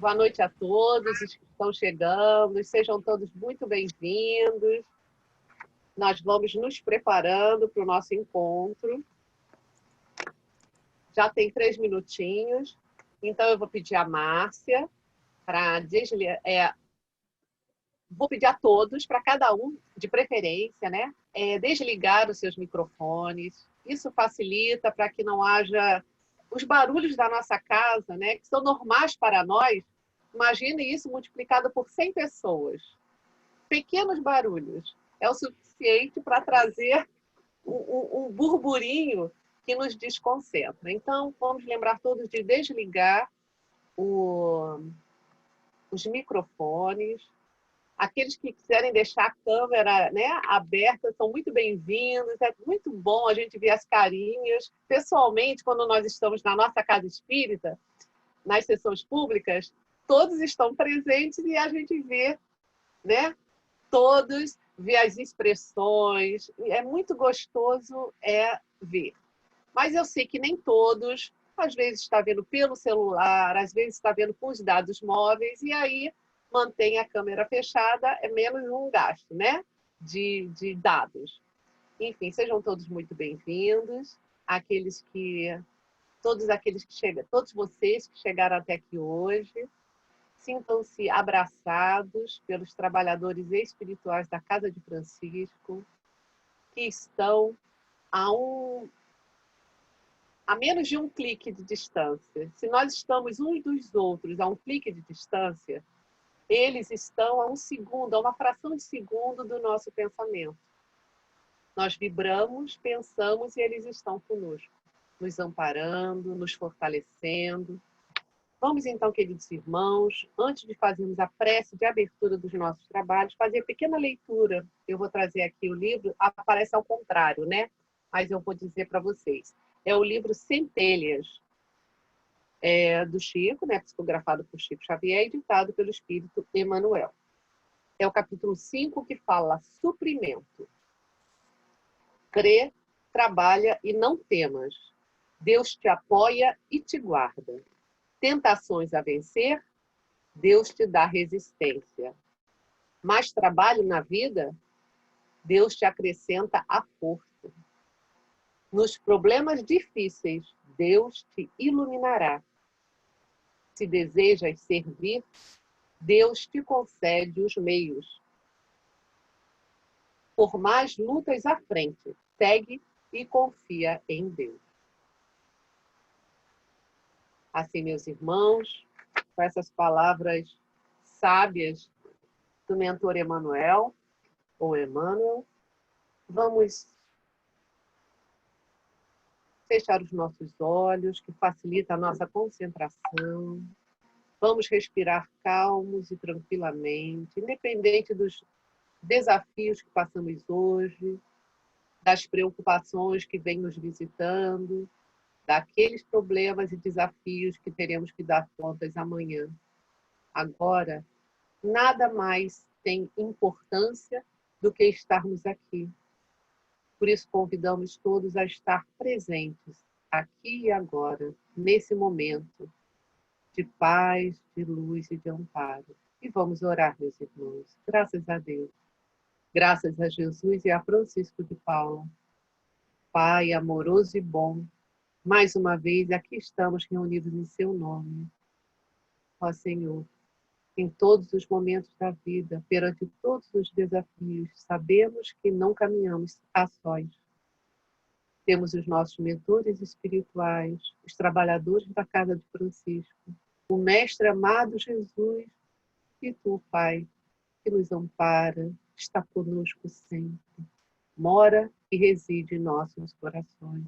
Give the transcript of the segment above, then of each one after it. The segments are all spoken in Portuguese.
Boa noite a todos os que estão chegando. Sejam todos muito bem-vindos. Nós vamos nos preparando para o nosso encontro. Já tem 3 minutinhos. Então, eu vou pedir a Márcia para desligar. Vou pedir a todos, para cada um, de preferência, né, desligar os seus microfones. Isso facilita para que não haja os barulhos da nossa casa, né, que são normais para nós. Imagine isso multiplicado por 100 pessoas. Pequenos barulhos é o suficiente para trazer um burburinho que nos desconcentra. Então, vamos lembrar todos de desligar os microfones. Aqueles que quiserem deixar a câmera, né, aberta são muito bem-vindos. É muito bom a gente ver as carinhas. Pessoalmente, quando nós estamos na nossa casa espírita, nas sessões públicas, todos estão presentes e a gente vê, né, todos, vê as expressões. É muito gostoso ver. Mas eu sei que nem todos, às vezes está vendo pelo celular, às vezes está vendo com os dados móveis, e aí mantém a câmera fechada, é menos um gasto, né, de dados. Enfim, sejam todos muito bem-vindos. Todos aqueles que chegam, todos vocês que chegaram até aqui hoje, sintam-se abraçados pelos trabalhadores espirituais da Casa de Francisco, que estão a menos de um clique de distância. Se nós estamos uns dos outros a um clique de distância, eles estão a um segundo, a uma fração de segundo do nosso pensamento. Nós vibramos, pensamos e eles estão conosco, nos amparando, nos fortalecendo. Vamos então, queridos irmãos, antes de fazermos a prece de abertura dos nossos trabalhos, fazer a pequena leitura. Eu vou trazer aqui o livro, aparece ao contrário, né? Mas eu vou dizer para vocês. É o livro Centelhas, do Chico, né? Psicografado por Chico Xavier e ditado pelo Espírito Emmanuel. É o capítulo 5 que fala suprimento. Crê, trabalha e não temas. Deus te apoia e te guarda. Tentações a vencer, Deus te dá resistência. Mais trabalho na vida, Deus te acrescenta a força. Nos problemas difíceis, Deus te iluminará. Se desejas servir, Deus te concede os meios. Por mais lutas à frente, segue e confia em Deus. Assim, meus irmãos, com essas palavras sábias do mentor Emmanuel, ou Emmanuel, vamos fechar os nossos olhos, que facilita a nossa concentração. Vamos respirar calmos e tranquilamente, independente dos desafios que passamos hoje, das preocupações que vêm nos visitando, daqueles problemas e desafios que teremos que dar contas amanhã. Agora, nada mais tem importância do que estarmos aqui. Por isso, convidamos todos a estar presentes, aqui e agora, nesse momento de paz, de luz e de amparo. E vamos orar, meus irmãos. Graças a Deus. Graças a Jesus e a Francisco de Paula. Pai amoroso e bom, mais uma vez aqui estamos reunidos em seu nome. Ó Senhor, em todos os momentos da vida, perante todos os desafios, sabemos que não caminhamos a sós. Temos os nossos mentores espirituais, os trabalhadores da Casa de Francisco, o Mestre amado Jesus e tu, Pai, que nos ampara, está conosco sempre, mora e reside em nossos corações,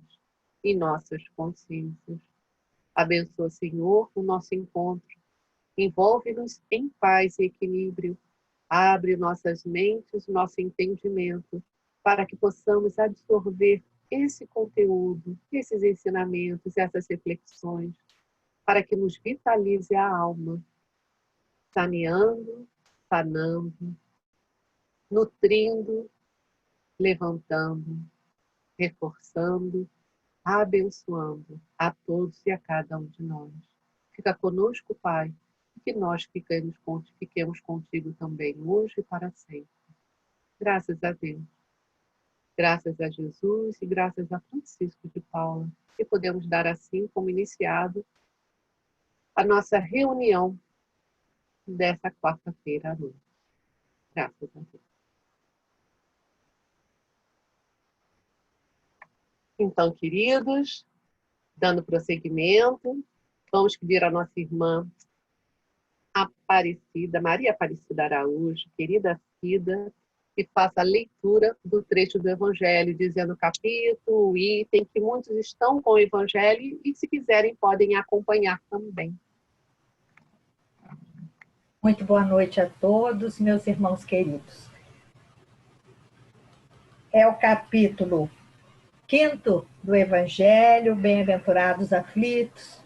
em nossas consciências. Abençoa, Senhor, o nosso encontro, envolve-nos em paz e equilíbrio, abre nossas mentes, nosso entendimento, para que possamos absorver esse conteúdo, esses ensinamentos, essas reflexões, para que nos vitalize a alma, saneando, sanando, nutrindo, levantando, reforçando, abençoando a todos e a cada um de nós. Fica conosco, Pai, que nós fiquemos contigo também, hoje e para sempre. Graças a Deus. Graças a Jesus e graças a Francisco de Paula, que podemos dar assim como iniciado a nossa reunião dessa quarta-feira à noite. Graças a Deus. Então, queridos, dando prosseguimento, vamos pedir à nossa irmã Aparecida, Maria Aparecida Araújo, querida Cida, que faça a leitura do trecho do Evangelho, dizendo o capítulo, o item, que muitos estão com o Evangelho e, se quiserem, podem acompanhar também. Muito boa noite a todos, meus irmãos queridos. É o capítulo 5º do Evangelho, Bem-aventurados aflitos.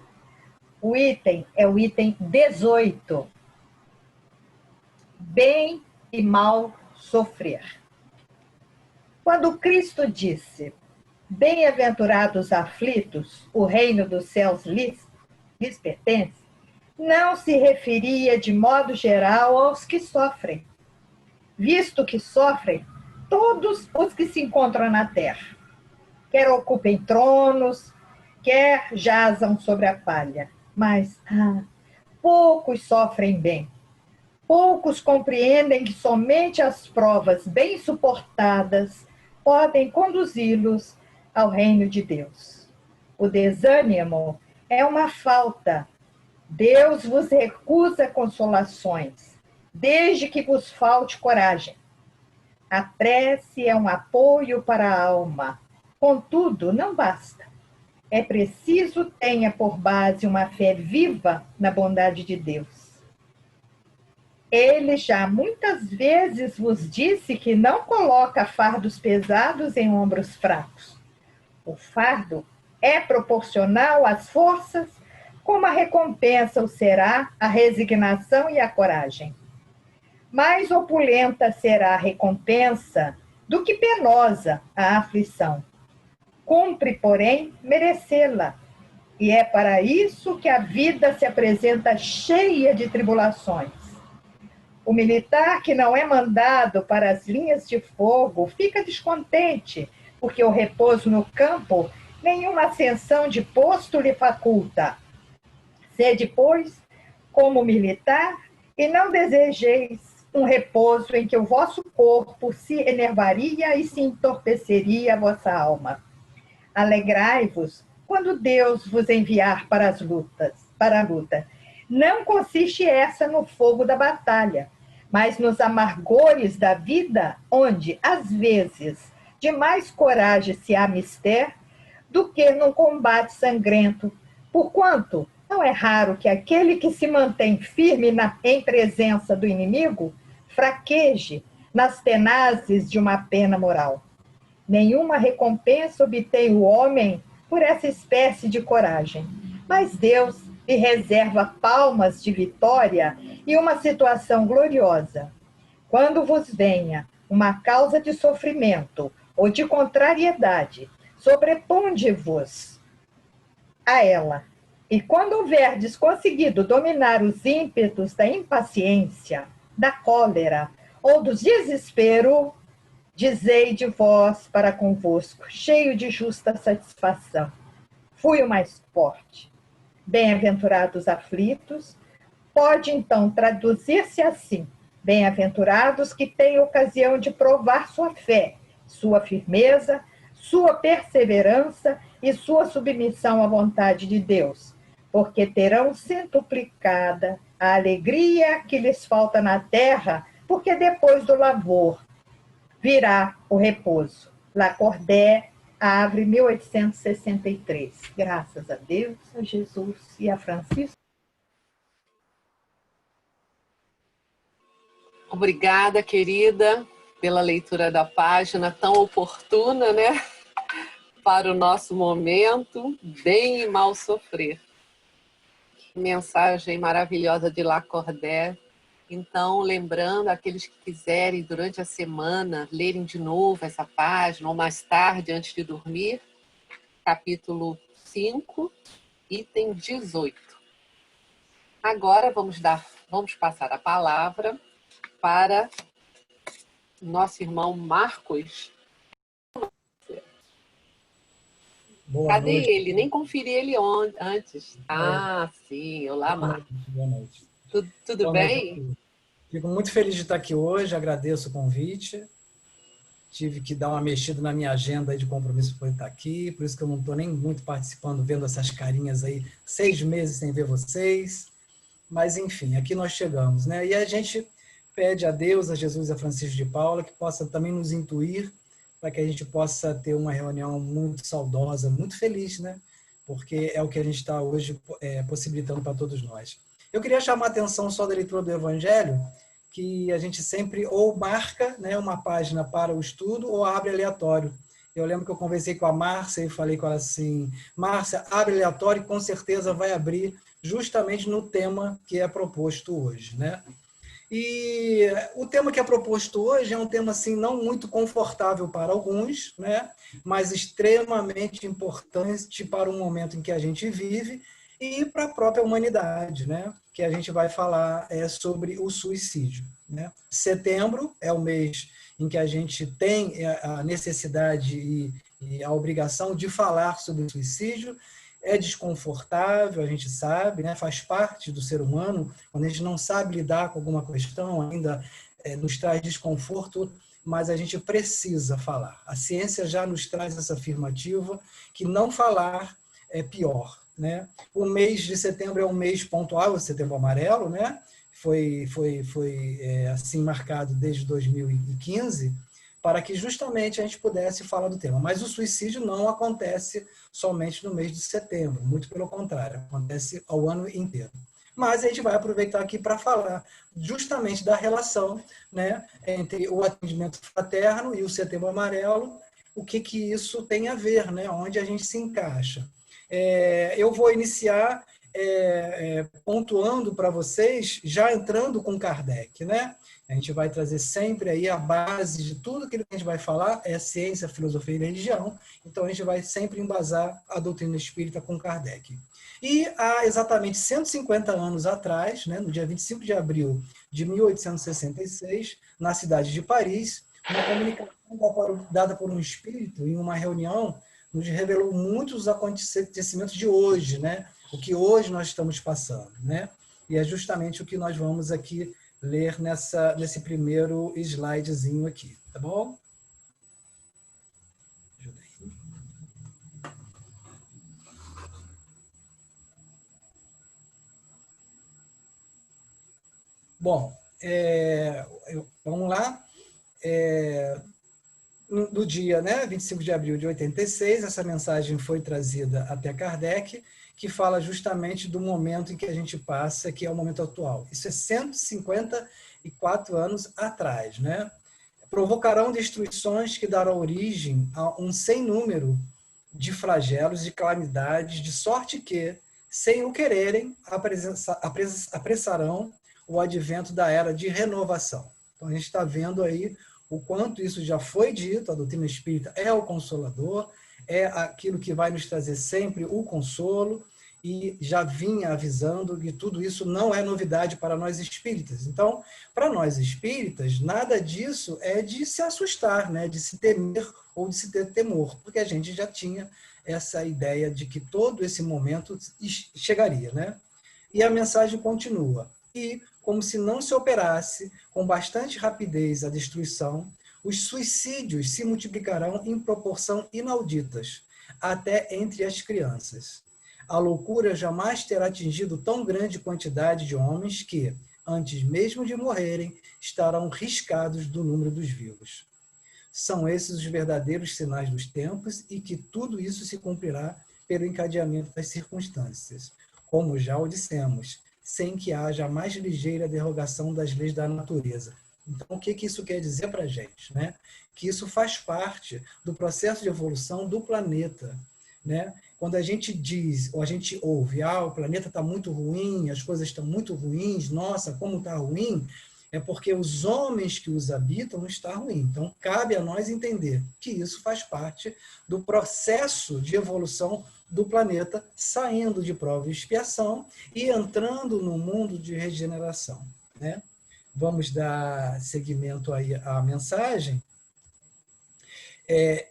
O item é o item 18. Bem e mal sofrer. Quando Cristo disse: Bem-aventurados aflitos, o reino dos céus lhes pertence, não se referia de modo geral aos que sofrem, visto que sofrem todos os que se encontram na terra, quer ocupem tronos, quer jazam sobre a palha, mas poucos sofrem bem. Poucos compreendem que somente as provas bem suportadas podem conduzi-los ao reino de Deus. O desânimo é uma falta. Deus vos recusa consolações, desde que vos falte coragem. A prece é um apoio para a alma. Contudo, não basta. É preciso tenha por base uma fé viva na bondade de Deus. Ele já muitas vezes vos disse que não coloca fardos pesados em ombros fracos. O fardo é proporcional às forças, como a recompensa o será a resignação e a coragem. Mais opulenta será a recompensa do que penosa a aflição. Cumpre, porém, merecê-la. E é para isso que a vida se apresenta cheia de tribulações. O militar que não é mandado para as linhas de fogo fica descontente, porque o repouso no campo nenhuma ascensão de posto lhe faculta. Sede, pois, como militar, e não desejeis um repouso em que o vosso corpo se enervaria e se entorpeceria a vossa alma. Alegrai-vos quando Deus vos enviar para a luta. Não consiste essa no fogo da batalha, mas nos amargores da vida, onde, às vezes, de mais coragem se há mister do que num combate sangrento, porquanto não é raro que aquele que se mantém firme em presença do inimigo fraqueje nas tenazes de uma pena moral. Nenhuma recompensa obtém o homem por essa espécie de coragem, mas Deus lhe reserva palmas de vitória e uma situação gloriosa. Quando vos venha uma causa de sofrimento ou de contrariedade, sobreponde-vos a ela. E quando houverdes conseguido dominar os ímpetos da impaciência, da cólera ou do desespero, dizei de vós para convosco, cheio de justa satisfação: fui o mais forte. Bem-aventurados aflitos, pode então traduzir-se assim: bem-aventurados que têm ocasião de provar sua fé, sua firmeza, sua perseverança e sua submissão à vontade de Deus, porque terão centuplicada a alegria que lhes falta na terra, porque depois do lavor virá o repouso. Lacordaire, Havre, 1863. Graças a Deus, a Jesus e a Francisco. Obrigada, querida, pela leitura da página tão oportuna, né? Para o nosso momento, bem e mal sofrer. Que mensagem maravilhosa de Lacordaire. Então, lembrando, aqueles que quiserem, durante a semana, lerem de novo essa página, ou mais tarde, antes de dormir, capítulo 5, item 18. Agora vamos passar a palavra para nosso irmão Marcos. Boa Cadê noite. ele? Nem conferi ele antes. Ah, sim. Olá, Boa Marcos. noite. Boa noite. Tudo Boa noite a bem? todos. Fico muito feliz de estar aqui hoje, agradeço o convite. Tive que dar uma mexida na minha agenda aí de compromisso para estar aqui, por isso que eu não estou nem muito participando, vendo essas carinhas aí, 6 meses sem ver vocês. Mas, enfim, aqui nós chegamos, né? E a gente pede a Deus, a Jesus e a Francisco de Paula, que possa também nos intuir para que a gente possa ter uma reunião muito saudosa, muito feliz, né? Porque é o que a gente está hoje possibilitando para todos nós. Eu queria chamar a atenção só da leitura do Evangelho, que a gente sempre ou marca, né, uma página para o estudo ou abre aleatório. Eu lembro que eu conversei com a Márcia e falei com ela assim, Márcia, abre aleatório e com certeza vai abrir justamente no tema que é proposto hoje, né? E o tema que é proposto hoje é um tema assim não muito confortável para alguns, né? Mas extremamente importante para o momento em que a gente vive e para a própria humanidade, né? Que a gente vai falar sobre o suicídio, né? Setembro é o mês em que a gente tem a necessidade e a obrigação de falar sobre o suicídio. É desconfortável, a gente sabe, né? Faz parte do ser humano, quando a gente não sabe lidar com alguma questão, ainda nos traz desconforto, mas a gente precisa falar. A ciência já nos traz essa afirmativa que não falar é pior, né? O mês de setembro é um mês pontual, o Setembro Amarelo, né? Foi assim marcado desde 2015, para que justamente a gente pudesse falar do tema. Mas o suicídio não acontece somente no mês de setembro, muito pelo contrário, acontece ao ano inteiro. Mas a gente vai aproveitar aqui para falar justamente da relação, né, entre o atendimento fraterno e o Setembro Amarelo, o que isso tem a ver, né, onde a gente se encaixa. Eu vou iniciar pontuando para vocês, já entrando com Kardec, né? A gente vai trazer sempre aí a base de tudo aquilo que a gente vai falar, é ciência, filosofia e religião, então a gente vai sempre embasar a doutrina espírita com Kardec. E há exatamente 150 anos atrás, né, no dia 25 de abril de 1866, na cidade de Paris, uma comunicação dada por um espírito em uma reunião nos revelou muitos acontecimentos de hoje, né? O que hoje nós estamos passando, né? E é justamente o que nós vamos aqui ler nesse primeiro slidezinho aqui, tá bom? Ajuda aí. Bom, vamos lá. No dia, né, 25 de abril de 86, essa mensagem foi trazida até Kardec, que fala justamente do momento em que a gente passa, que é o momento atual. Isso é 154 anos atrás, né? Provocarão destruições que darão origem a um sem número de flagelos e calamidades, de sorte que, sem o quererem, apressarão o advento da era de renovação. Então, a gente está vendo aí o quanto isso já foi dito, a doutrina espírita é o consolador, é aquilo que vai nos trazer sempre o consolo, e já vinha avisando que tudo isso não é novidade para nós espíritas. Então, para nós espíritas, nada disso é de se assustar, né? De se temer ou de se ter temor, porque a gente já tinha essa ideia de que todo esse momento chegaria, né? E a mensagem continua. E, como se não se operasse com bastante rapidez a destruição, os suicídios se multiplicarão em proporção inauditas, até entre as crianças. A loucura jamais terá atingido tão grande quantidade de homens que, antes mesmo de morrerem, estarão riscados do número dos vivos. São esses os verdadeiros sinais dos tempos e que tudo isso se cumprirá pelo encadeamento das circunstâncias, como já o dissemos, sem que haja a mais ligeira derrogação das leis da natureza. Então, o que isso quer dizer para a gente? Né? Que isso faz parte do processo de evolução do planeta. Né? Quando a gente diz, ou a gente ouve, o planeta está muito ruim, as coisas estão muito ruins, nossa, como está ruim, é porque os homens que os habitam está ruim. Então, cabe a nós entender que isso faz parte do processo de evolução do planeta, saindo de prova e expiação e entrando no mundo de regeneração, né? Vamos dar seguimento aí à mensagem.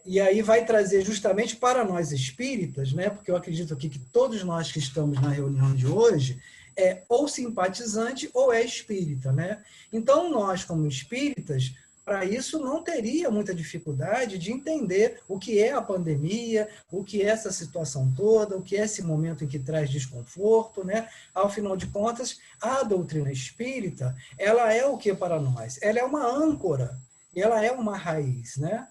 E aí vai trazer justamente para nós espíritas, né? Porque eu acredito aqui que todos nós que estamos na reunião de hoje é ou simpatizante ou é espírita, né? Então, nós, como espíritas, para isso não teria muita dificuldade de entender o que é a pandemia, o que é essa situação toda, o que é esse momento em que traz desconforto, né? Ao final de contas, a doutrina espírita, ela é o que para nós? Ela é uma âncora, ela é uma raiz, né?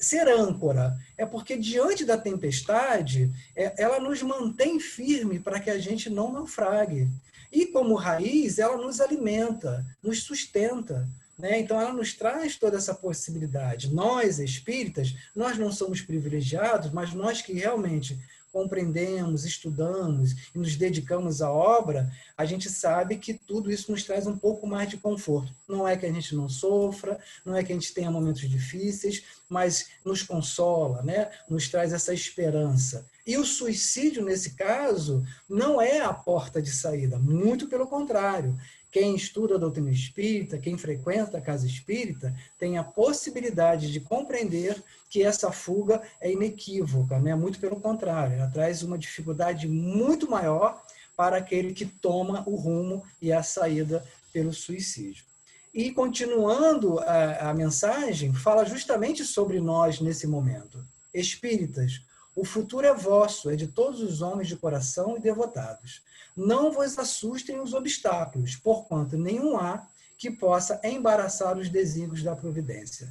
Ser âncora é porque, diante da tempestade, ela nos mantém firme para que a gente não naufrague. E, como raiz, ela nos alimenta, nos sustenta, né? Então, ela nos traz toda essa possibilidade. Nós, espíritas, nós não somos privilegiados, mas nós que realmente compreendemos, estudamos e nos dedicamos à obra, a gente sabe que tudo isso nos traz um pouco mais de conforto. Não é que a gente não sofra, não é que a gente tenha momentos difíceis, mas nos consola, né? Nos traz essa esperança. E o suicídio, nesse caso, não é a porta de saída, muito pelo contrário. Quem estuda a doutrina espírita, quem frequenta a casa espírita, tem a possibilidade de compreender que essa fuga é inequívoca, né? Muito pelo contrário, ela traz uma dificuldade muito maior para aquele que toma o rumo e a saída pelo suicídio. E, continuando a mensagem, fala justamente sobre nós nesse momento. Espíritas, o futuro é vosso, é de todos os homens de coração e devotados. Não vos assustem os obstáculos, porquanto nenhum há que possa embaraçar os desígnios da providência.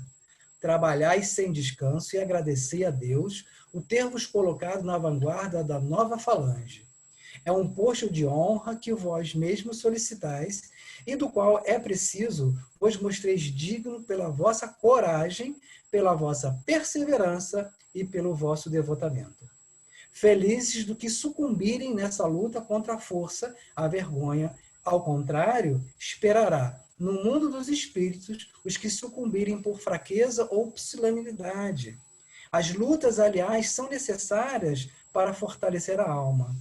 Trabalhai sem descanso e agradecei a Deus o ter-vos colocado na vanguarda da nova falange. É um posto de honra que vós mesmos solicitais e do qual é preciso vos mostreis digno pela vossa coragem, pela vossa perseverança e pelo vosso devotamento. Felizes do que sucumbirem nessa luta contra a força, a vergonha. Ao contrário, esperará, no mundo dos espíritos, os que sucumbirem por fraqueza ou pusilanimidade. As lutas, aliás, são necessárias para fortalecer a alma.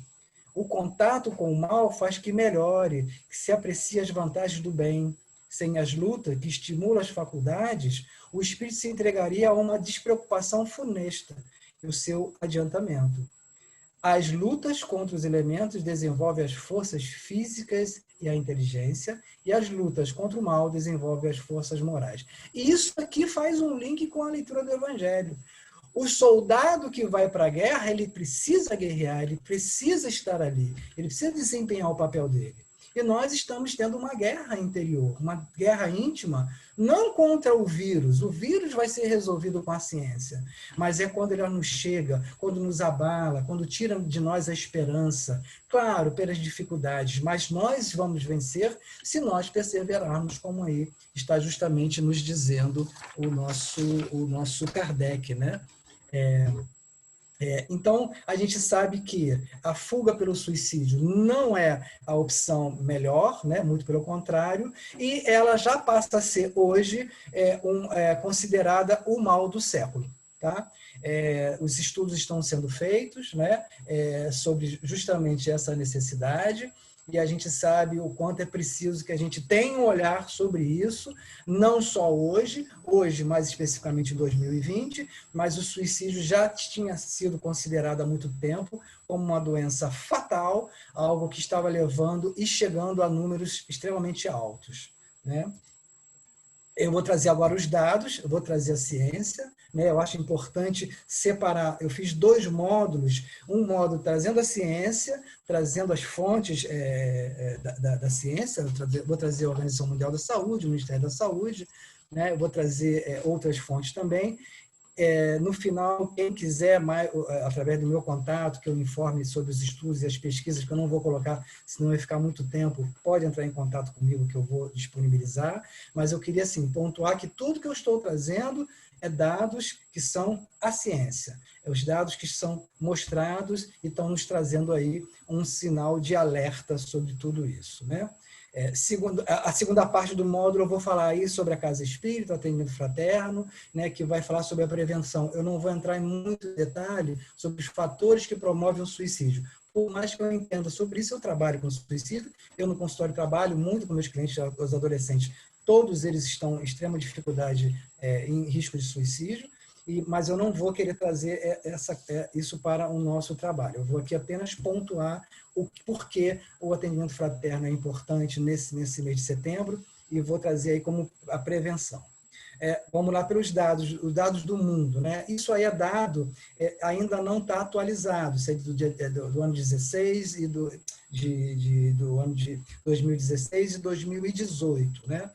O contato com o mal faz que melhore, que se aprecie as vantagens do bem. Sem as lutas que estimulam as faculdades, o espírito se entregaria a uma despreocupação funesta e o seu adiantamento. As lutas contra os elementos desenvolvem as forças físicas e a inteligência, e as lutas contra o mal desenvolvem as forças morais. E isso aqui faz um link com a leitura do Evangelho. O soldado que vai para a guerra, ele precisa guerrear, ele precisa estar ali, ele precisa desempenhar o papel dele. E nós estamos tendo uma guerra interior, uma guerra íntima, não contra o vírus vai ser resolvido com a ciência, mas é quando ele nos chega, quando nos abala, quando tira de nós a esperança, claro, pelas dificuldades, mas nós vamos vencer se nós perseverarmos, como aí está justamente nos dizendo o nosso Kardec, né? Então, a gente sabe que a fuga pelo suicídio não é a opção melhor, né? Muito pelo contrário, e ela já passa a ser hoje considerada o mal do século. Tá? Os estudos estão sendo feitos, né? Sobre justamente essa necessidade, e a gente sabe o quanto é preciso que a gente tenha um olhar sobre isso, não só hoje, mais especificamente em 2020, mas o suicídio já tinha sido considerado há muito tempo como uma doença fatal, algo que estava levando e chegando a números extremamente altos, né? Eu vou trazer agora os dados, eu vou trazer a ciência, né? Eu acho importante separar. Eu fiz 2 módulos, um módulo trazendo a ciência, trazendo as fontes da ciência, vou trazer a Organização Mundial da Saúde, o Ministério da Saúde, né? Eu vou trazer outras fontes também. No final, quem quiser, através do meu contato, que eu informe sobre os estudos e as pesquisas, que eu não vou colocar, senão vai ficar muito tempo, pode entrar em contato comigo, que eu vou disponibilizar. Mas eu queria, assim, pontuar que tudo que eu estou trazendo é dados que são a ciência. Os dados que são mostrados e estão nos trazendo aí um sinal de alerta sobre tudo isso, né? A segunda parte do módulo eu vou falar aí sobre a casa espírita, o atendimento fraterno, né, que vai falar sobre a prevenção. Eu não vou entrar em muito detalhe sobre os fatores que promovem o suicídio. Por mais que eu entenda sobre isso, eu trabalho com suicídio. Eu no consultório trabalho muito com meus clientes, os adolescentes. Todos eles estão em extrema dificuldade, em risco de suicídio. Mas eu não vou querer trazer isso para o nosso trabalho. Eu vou aqui apenas pontuar o porquê o atendimento fraterno é importante nesse mês de setembro e vou trazer aí como a prevenção. Vamos lá pelos dados, os dados do mundo, né? Isso aí é dado, ainda não está atualizado, isso é do ano 16 e do ano de 2016 e 2018, né?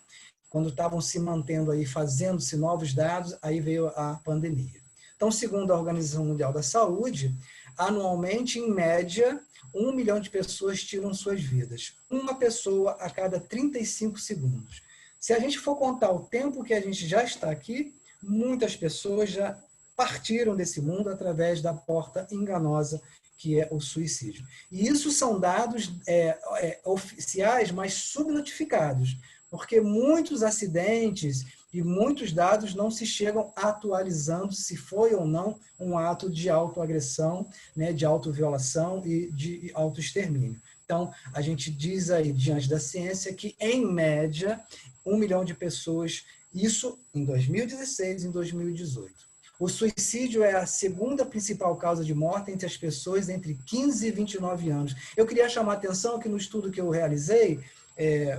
Quando estavam se mantendo aí, fazendo-se novos dados, aí veio a pandemia. Então, segundo a Organização Mundial da Saúde, anualmente, em média, 1 milhão de pessoas tiram suas vidas. Uma pessoa a cada 35 segundos. Se a gente for contar o tempo que a gente já está aqui, muitas pessoas já partiram desse mundo através da porta enganosa que é o suicídio. E isso são dados oficiais, mas subnotificados, porque muitos acidentes e muitos dados não se chegam atualizando se foi ou não um ato de autoagressão, né, de autoviolação e de autoextermínio. Então, a gente diz aí, diante da ciência, que, em média, 1 milhão de pessoas, isso em 2016 e em 2018. O suicídio é a segunda principal causa de morte entre as pessoas entre 15 e 29 anos. Eu queria chamar a atenção que no estudo que eu realizei,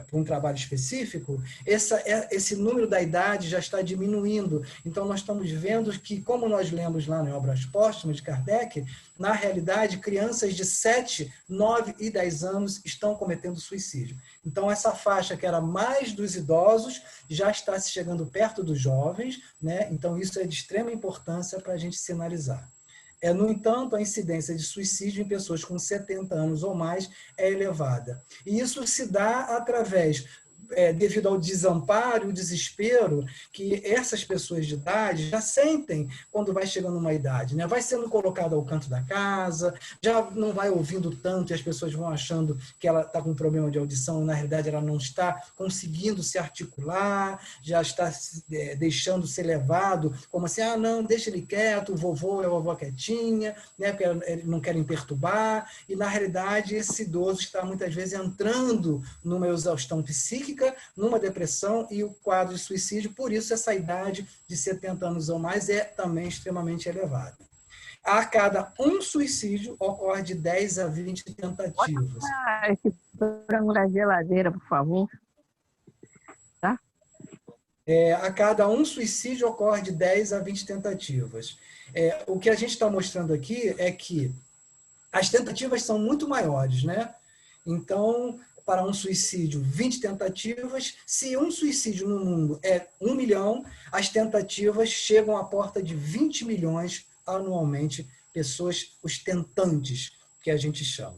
para um trabalho específico, esse número da idade já está diminuindo. Então, nós estamos vendo que, como nós lemos lá em Obras Póstumas de Kardec, na realidade, crianças de 7, 9 e 10 anos estão cometendo suicídio. Então, essa faixa que era mais dos idosos já está se chegando perto dos jovens, né? Então, isso é de extrema importância para a gente sinalizar. No entanto, a incidência de suicídio em pessoas com 70 anos ou mais é elevada. E isso se dá através, devido ao desamparo e o desespero que essas pessoas de idade já sentem quando vai chegando uma idade, né? Vai sendo colocado ao canto da casa, já não vai ouvindo tanto e as pessoas vão achando que ela está com um problema de audição, na realidade ela não está conseguindo se articular, já está deixando ser levado, como assim, não, deixa ele quieto, o vovô e a vovó quietinha, né? Porque eles não querem perturbar, e na realidade esse idoso está muitas vezes entrando numa exaustão psíquica, numa depressão e o quadro de suicídio, por isso essa idade de 70 anos ou mais é também extremamente elevada. A cada um suicídio ocorre de 10 a 20 tentativas. Esse frango na geladeira, por favor. Tá? A cada um suicídio ocorre de 10 a 20 tentativas. O que a gente está mostrando aqui é que as tentativas são muito maiores, né? Então, para um suicídio, 20 tentativas. Se um suicídio no mundo é 1 milhão, as tentativas chegam à porta de 20 milhões anualmente, pessoas, os tentantes, que a gente chama.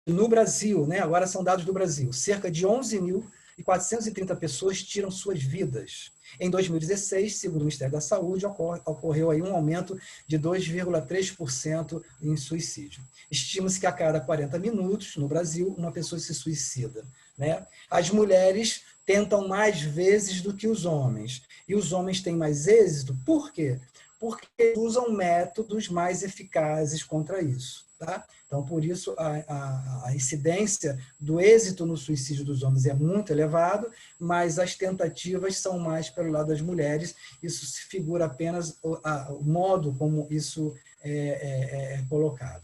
No Brasil, né, agora são dados do Brasil, cerca de 11.430 pessoas tiram suas vidas. Em 2016, segundo o Ministério da Saúde, ocorreu aí um aumento de 2,3% em suicídio. Estima-se que a cada 40 minutos, no Brasil, uma pessoa se suicida, né? As mulheres tentam mais vezes do que os homens. E os homens têm mais êxito, por quê? Porque usam métodos mais eficazes contra isso. Tá? Então, por isso, a incidência do êxito no suicídio dos homens é muito elevado, mas as tentativas são mais pelo lado das mulheres. Isso se figura apenas o modo como isso é colocado.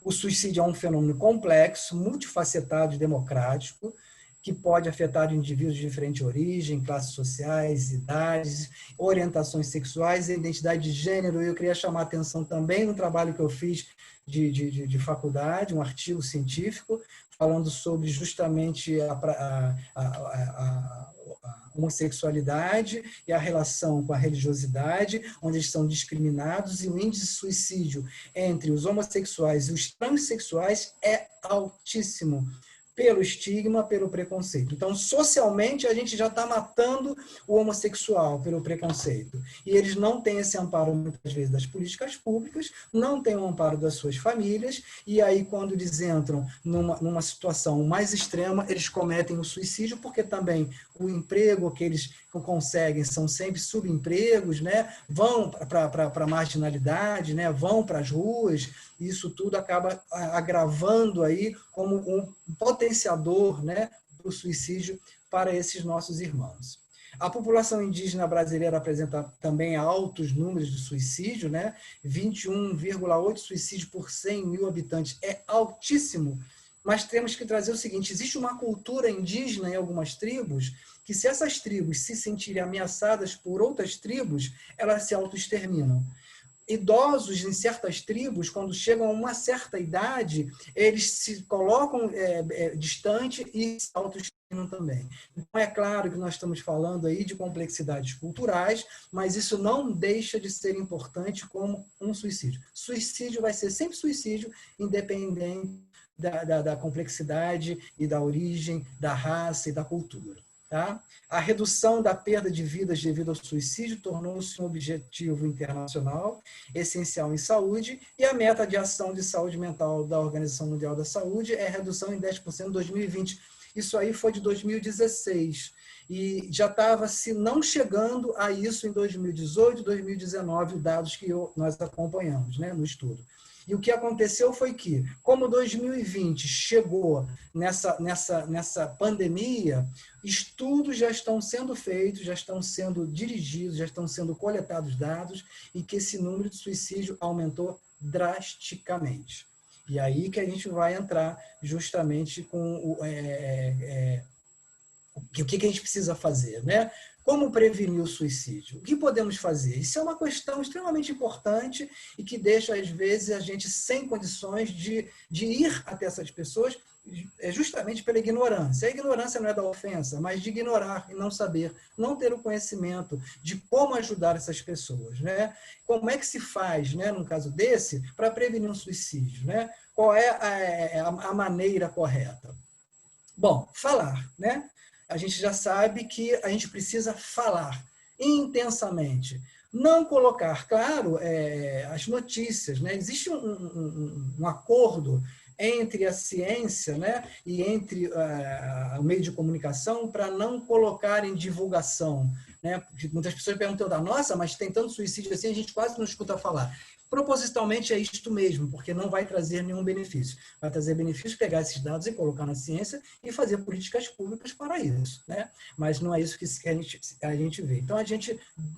O suicídio é um fenômeno complexo, multifacetado e democrático, que pode afetar indivíduos de diferente origem, classes sociais, idades, orientações sexuais e identidade de gênero. Eu queria chamar a atenção também no trabalho que eu fiz de faculdade, um artigo científico, falando sobre justamente a homossexualidade e a relação com a religiosidade, onde eles são discriminados, e o índice de suicídio entre os homossexuais e os transexuais é altíssimo. pelo estigma, pelo preconceito. Então, socialmente, a gente já está matando o homossexual pelo preconceito. E eles não têm esse amparo, muitas vezes, das políticas públicas, não têm o amparo das suas famílias, e aí, quando eles entram numa situação mais extrema, eles cometem o suicídio, porque também o emprego que eles conseguem são sempre subempregos, né? Vão para a marginalidade, né? Vão para as ruas, e isso tudo acaba agravando aí como um potenciador, né, do suicídio para esses nossos irmãos. A população indígena brasileira apresenta também altos números de suicídio, né? 21,8 suicídios por 100 mil habitantes. É altíssimo, mas temos que trazer o seguinte, existe uma cultura indígena em algumas tribos que se essas tribos se sentirem ameaçadas por outras tribos, elas se autoexterminam. Idosos em certas tribos, quando chegam a uma certa idade, eles se colocam distante e se autoexterminam também. Então, é claro que nós estamos falando aí de complexidades culturais, mas isso não deixa de ser importante como um suicídio. Suicídio vai ser sempre suicídio, independente da complexidade e da origem, da raça e da cultura. Tá? A redução da perda de vidas devido ao suicídio tornou-se um objetivo internacional essencial em saúde, e a meta de ação de saúde mental da Organização Mundial da Saúde é a redução em 10% em 2020. Isso aí foi de 2016, e já estava, se não chegando a isso em 2018, 2019, dados que nós acompanhamos, né, no estudo. E o que aconteceu foi que, como 2020 chegou nessa pandemia, estudos já estão sendo feitos, já estão sendo dirigidos, já estão sendo coletados dados, e que esse número de suicídio aumentou drasticamente. E aí que a gente vai entrar justamente com o que a gente precisa fazer, né? Como prevenir o suicídio? O que podemos fazer? Isso é uma questão extremamente importante e que deixa, às vezes, a gente sem condições de ir até essas pessoas, justamente pela ignorância. A ignorância não é da ofensa, mas de ignorar e não saber, não ter o conhecimento de como ajudar essas pessoas, né? Como é que se faz, né, num caso desse, para prevenir um suicídio, né? Qual é a maneira correta? Bom, falar, né? A gente já sabe que a gente precisa falar intensamente. Não colocar, claro, as notícias, né? Existe um acordo entre a ciência, né, e entre o meio de comunicação para não colocar em divulgação, né? Muitas pessoas perguntam, nossa, mas tem tanto suicídio assim, a gente quase não escuta falar. Propositalmente é isto mesmo, porque não vai trazer nenhum benefício. Vai trazer benefício pegar esses dados e colocar na ciência e fazer políticas públicas para isso, né? Mas não é isso que a gente vê. Então, a gente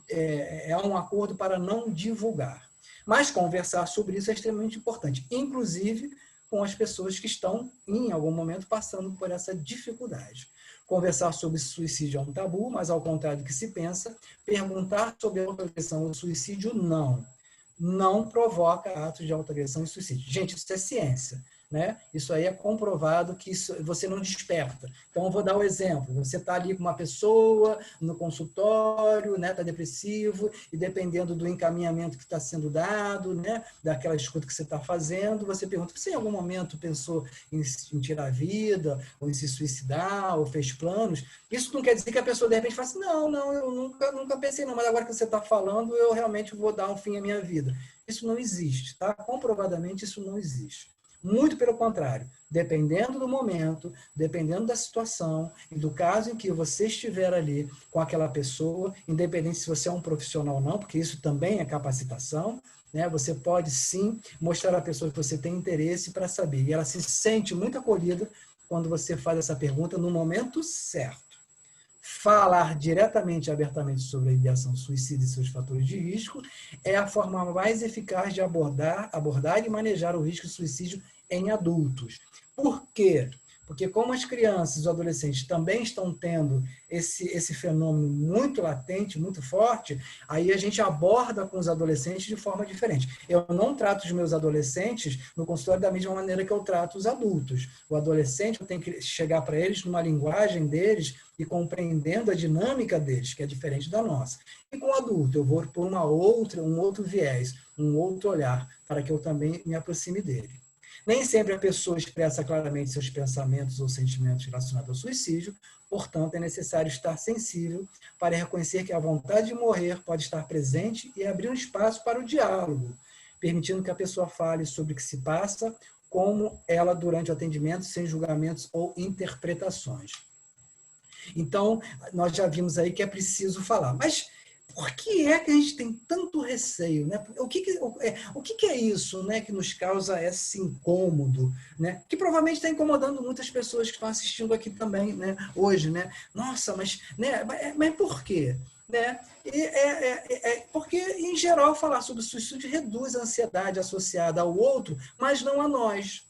é um acordo para não divulgar. Mas conversar sobre isso é extremamente importante, inclusive com as pessoas que estão, em algum momento, passando por essa dificuldade. Conversar sobre suicídio é um tabu, mas, ao contrário do que se pensa, perguntar sobre a autoagressão ou suicídio, não provoca atos de autoagressão e suicídio. Gente, isso é ciência, né? Isso aí é comprovado que você não desperta. Então, eu vou dar um exemplo. Você está ali com uma pessoa no consultório, né? Está depressivo, e dependendo do encaminhamento que está sendo dado, né? Daquela escuta que você está fazendo, você pergunta, você em algum momento pensou em tirar a vida, ou em se suicidar, ou fez planos? Isso não quer dizer que a pessoa, de repente, fala assim, não, eu nunca pensei não, mas agora que você está falando, eu realmente vou dar um fim à minha vida. Isso não existe, tá? Comprovadamente, isso não existe. Muito pelo contrário, dependendo do momento, dependendo da situação e do caso em que você estiver ali com aquela pessoa, independente se você é um profissional ou não, porque isso também é capacitação, né? Você pode sim mostrar à pessoa que você tem interesse para saber, e ela se sente muito acolhida quando você faz essa pergunta no momento certo. Falar diretamente e abertamente sobre a ideação suicida e seus fatores de risco é a forma mais eficaz de abordar e manejar o risco de suicídio em adultos. Por quê? Porque como as crianças e os adolescentes também estão tendo esse fenômeno muito latente, muito forte, aí a gente aborda com os adolescentes de forma diferente. Eu não trato os meus adolescentes no consultório da mesma maneira que eu trato os adultos. O adolescente, eu tenho que chegar para eles numa linguagem deles e compreendendo a dinâmica deles, que é diferente da nossa. E com o adulto, eu vou por um outro viés, um outro olhar, para que eu também me aproxime dele. Nem sempre a pessoa expressa claramente seus pensamentos ou sentimentos relacionados ao suicídio, portanto, é necessário estar sensível para reconhecer que a vontade de morrer pode estar presente e abrir um espaço para o diálogo, permitindo que a pessoa fale sobre o que se passa, como ela durante o atendimento, sem julgamentos ou interpretações. Então, nós já vimos aí que é preciso falar. Mas por que é que a gente tem tanto receio, né? O que é isso, né, que nos causa esse incômodo, né? Que provavelmente está incomodando muitas pessoas que estão assistindo aqui também, né, hoje, né? Nossa, mas por quê? Né? Porque, em geral, falar sobre suicídio reduz a ansiedade associada ao outro, mas não a nós.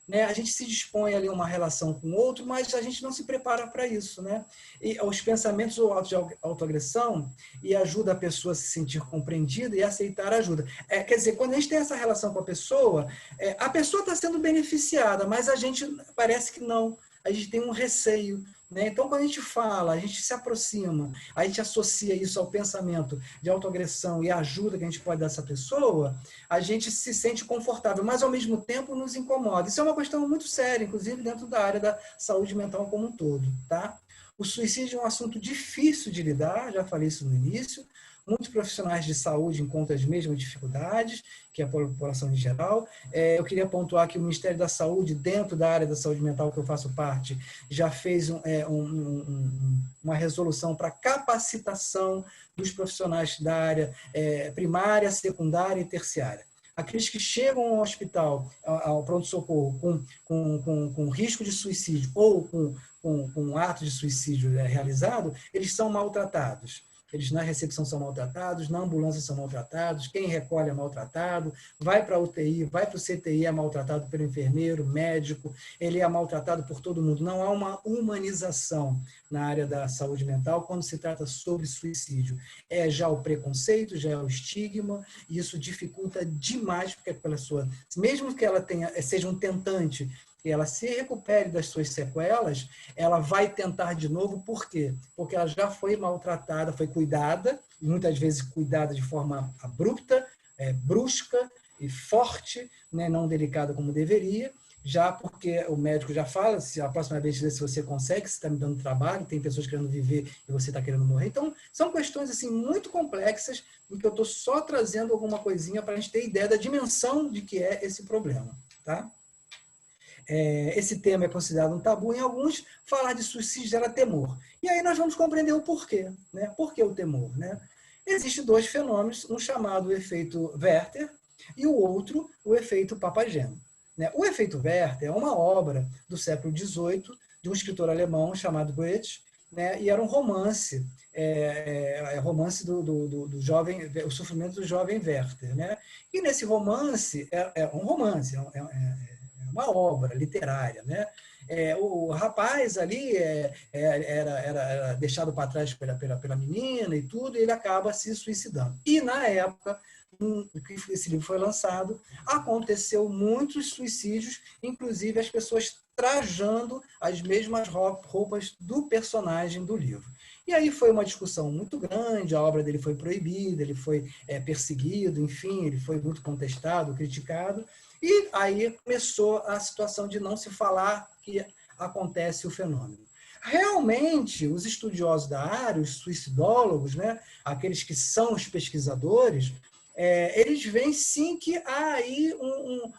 Né? A gente se dispõe ali a uma relação com o outro, mas a gente não se prepara para isso. Né? E os pensamentos ou atos de autoagressão e ajuda a pessoa a se sentir compreendida e aceitar a ajuda. Quer dizer, quando a gente tem essa relação com a pessoa está sendo beneficiada, mas a gente parece que não. A gente tem um receio. Né? Então, quando a gente fala, a gente se aproxima, a gente associa isso ao pensamento de autoagressão e a ajuda que a gente pode dar a essa pessoa, a gente se sente confortável, mas ao mesmo tempo nos incomoda. Isso é uma questão muito séria, inclusive dentro da área da saúde mental como um todo. Tá? O suicídio é um assunto difícil de lidar, já falei isso no início. Muitos profissionais de saúde encontram as mesmas dificuldades que a população em geral. Eu queria pontuar que o Ministério da Saúde, dentro da área da saúde mental que eu faço parte, já fez uma resolução para capacitação dos profissionais da área primária, secundária e terciária. Aqueles que chegam ao hospital, ao pronto-socorro, com risco de suicídio ou com um ato de suicídio realizado, eles são maltratados. Eles na recepção são maltratados, na ambulância são maltratados, quem recolhe é maltratado, vai para a UTI, vai para o CTI, é maltratado pelo enfermeiro, médico, ele é maltratado por todo mundo. Não há uma humanização na área da saúde mental quando se trata sobre suicídio. É já o preconceito, já é o estigma, e isso dificulta demais, porque pela sua, mesmo que ela seja um tentante, que ela se recupere das suas sequelas, ela vai tentar de novo, por quê? Porque ela já foi maltratada, foi cuidada, muitas vezes cuidada de forma abrupta, brusca e forte, né, não delicada como deveria, já porque o médico já fala, se a próxima vez se você consegue, se está me dando trabalho, tem pessoas querendo viver e você está querendo morrer. Então, são questões assim, muito complexas, em que eu estou só trazendo alguma coisinha para a gente ter ideia da dimensão de que é esse problema. Tá? Esse tema é considerado um tabu em alguns, falar de suicídio gera temor. E aí nós vamos compreender o porquê. Né? Por que o temor? Né? Existem dois fenômenos, um chamado efeito Werther e o outro, o efeito Papageno. Né? O efeito Werther é uma obra do século XVIII de um escritor alemão chamado Goethe, né? E era um romance, romance do jovem, o sofrimento do jovem Werther. Né? E nesse romance, um romance, uma obra literária, né? O rapaz ali era deixado para trás pela menina e tudo, e ele acaba se suicidando. E na época que esse livro foi lançado, aconteceu muitos suicídios, inclusive as pessoas trajando as mesmas roupas do personagem do livro. E aí foi uma discussão muito grande, a obra dele foi proibida, ele foi perseguido, enfim, ele foi muito contestado, criticado, e aí começou a situação de não se falar que acontece o fenômeno. Realmente, os estudiosos da área, os suicidólogos, né, aqueles que são os pesquisadores, eles veem sim que há aí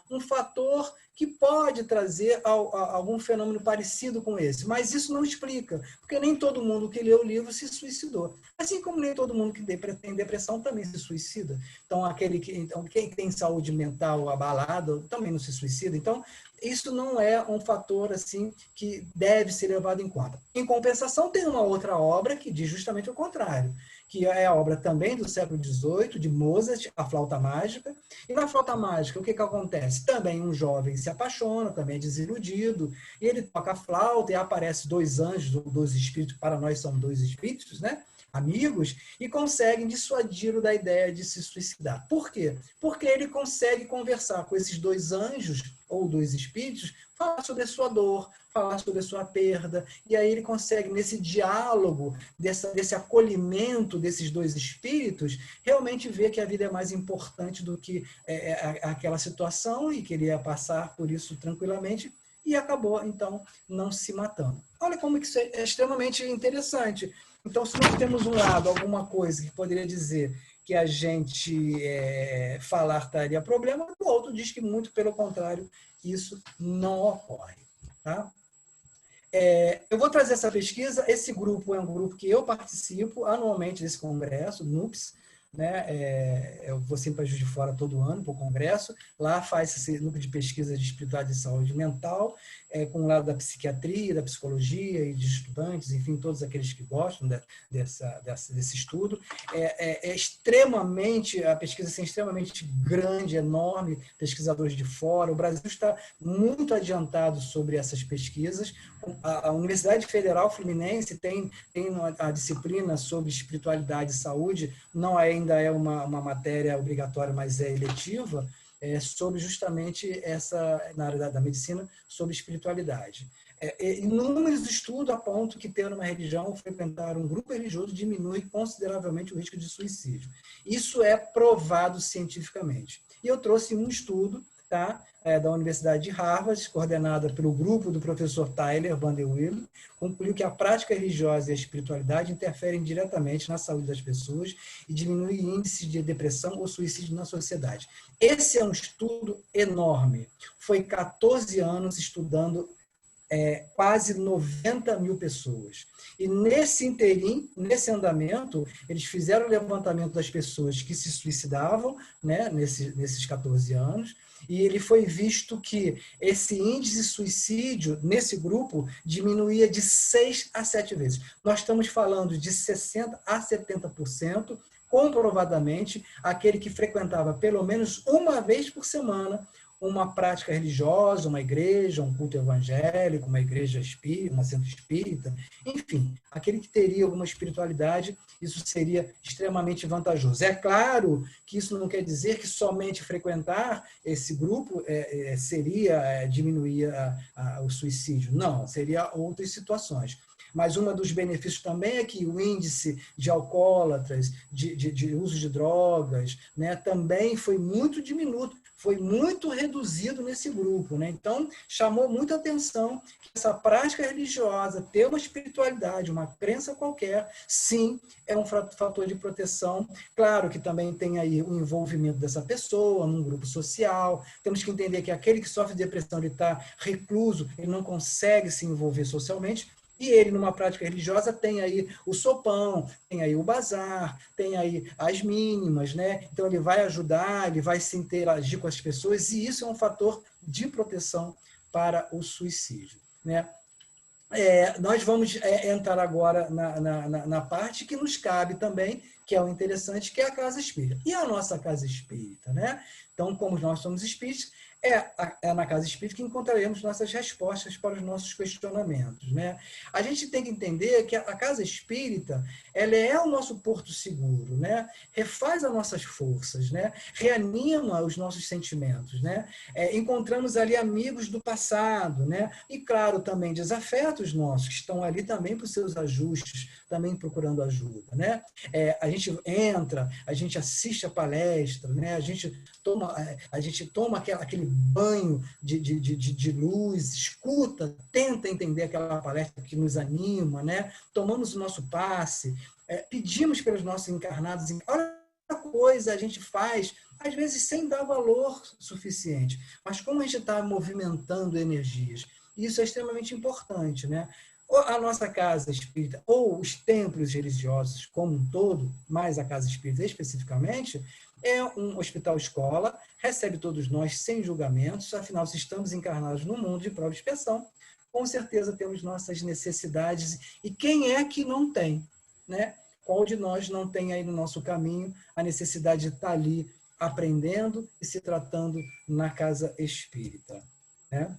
um fator que pode trazer algum fenômeno parecido com esse, mas isso não explica, porque nem todo mundo que lê o livro se suicidou, assim como nem todo mundo que tem depressão também se suicida. Então, quem tem saúde mental abalada também não se suicida. Então, isso não é um fator assim que deve ser levado em conta. Em compensação, tem uma outra obra que diz justamente o contrário, que é a obra também do século XVIII, de Mozart, A Flauta Mágica. E na Flauta Mágica, o que acontece? Também um jovem se apaixona, também é desiludido, e ele toca a flauta e aparece dois anjos, dois espíritos, para nós são dois espíritos, né? amigos e conseguem dissuadi-lo da ideia de se suicidar. Por quê? Porque ele consegue conversar com esses dois anjos ou dois espíritos, falar sobre a sua dor, falar sobre a sua perda, e aí ele consegue, nesse diálogo, desse acolhimento desses dois espíritos, realmente ver que a vida é mais importante do que aquela situação e que ele ia passar por isso tranquilamente, e acabou, então, não se matando. Olha como isso é extremamente interessante. Então, se nós temos um lado, alguma coisa que poderia dizer que a gente falar traria problema, o outro diz que, muito pelo contrário, isso não ocorre. Tá? Eu vou trazer essa pesquisa. Esse grupo é um grupo que eu participo anualmente desse congresso, NUPS, né? Eu vou sempre para Juiz de Fora todo ano para o congresso. Lá faz esse núcleo de pesquisa de espiritualidade e saúde mental, com o lado da psiquiatria, da psicologia e de estudantes, enfim, todos aqueles que gostam desse estudo. A pesquisa é extremamente grande, enorme, pesquisadores de fora. O Brasil está muito adiantado sobre essas pesquisas. A Universidade Federal Fluminense tem a disciplina sobre espiritualidade e saúde, não ainda é uma matéria obrigatória, mas é eletiva, sobre justamente na área da medicina, sobre espiritualidade. Inúmeros estudos apontam que ter uma religião ou frequentar um grupo religioso diminui consideravelmente o risco de suicídio. Isso é provado cientificamente. E eu trouxe um estudo, tá, da Universidade de Harvard, coordenada pelo grupo do professor Tyler Vanderwille, concluiu que a prática religiosa e a espiritualidade interferem diretamente na saúde das pessoas e diminuem índices de depressão ou suicídio na sociedade. Esse é um estudo enorme. Foi 14 anos estudando quase 90 mil pessoas. E nesse interim, nesse andamento, eles fizeram o levantamento das pessoas que se suicidavam, né, nesses 14 anos, e ele foi visto que esse índice de suicídio nesse grupo diminuía de 6 a 7 vezes. Nós estamos falando de 60% a 70%, comprovadamente, aquele que frequentava pelo menos uma vez por semana uma prática religiosa, uma igreja, um culto evangélico, uma igreja espírita, uma centro espírita, enfim, aquele que teria alguma espiritualidade, isso seria extremamente vantajoso. É claro que isso não quer dizer que somente frequentar esse grupo seria diminuir o suicídio. Não, seria outras situações. Mas um dos benefícios também é que o índice de alcoólatras, de uso de drogas, né, também foi muito diminuto, foi muito reduzido nesse grupo, né? Então, chamou muita atenção que essa prática religiosa, ter uma espiritualidade, uma crença qualquer, sim, é um fator de proteção. Claro que também tem aí o envolvimento dessa pessoa num grupo social. Temos que entender que aquele que sofre de depressão, ele está recluso, ele não consegue se envolver socialmente. E ele, numa prática religiosa, tem aí o sopão, tem aí o bazar, tem aí as mínimas, né? Então, ele vai ajudar, ele vai se interagir com as pessoas, e isso é um fator de proteção para o suicídio, né? Nós vamos entrar agora na parte que nos cabe também, que é o interessante, que é a casa espírita. E a nossa casa espírita, né? Então, como nós somos espíritas, é na casa espírita que encontraremos nossas respostas para os nossos questionamentos, né? A gente tem que entender que a casa espírita, ela é o nosso porto seguro, né? Refaz as nossas forças, né? Reanima os nossos sentimentos, né? Encontramos ali amigos do passado, né? E, claro, também desafetos nossos, que estão ali também para os seus ajustes, também procurando ajuda, né? A gente entra, a gente assiste a palestra, né? A gente toma aquele banho de luz, escuta, tenta entender aquela palestra que nos anima, né? Tomamos o nosso passe, pedimos pelos nossos encarnados. Olha a coisa a gente faz, às vezes sem dar valor suficiente, mas como a gente está movimentando energias, isso é extremamente importante, né? A nossa casa espírita, ou os templos religiosos como um todo, mais a casa espírita especificamente, é um hospital-escola, recebe todos nós sem julgamentos, afinal, se estamos encarnados no mundo de prova e expiação, com certeza temos nossas necessidades, e quem é que não tem, né? Qual de nós não tem aí no nosso caminho a necessidade de estar ali aprendendo e se tratando na casa espírita, né?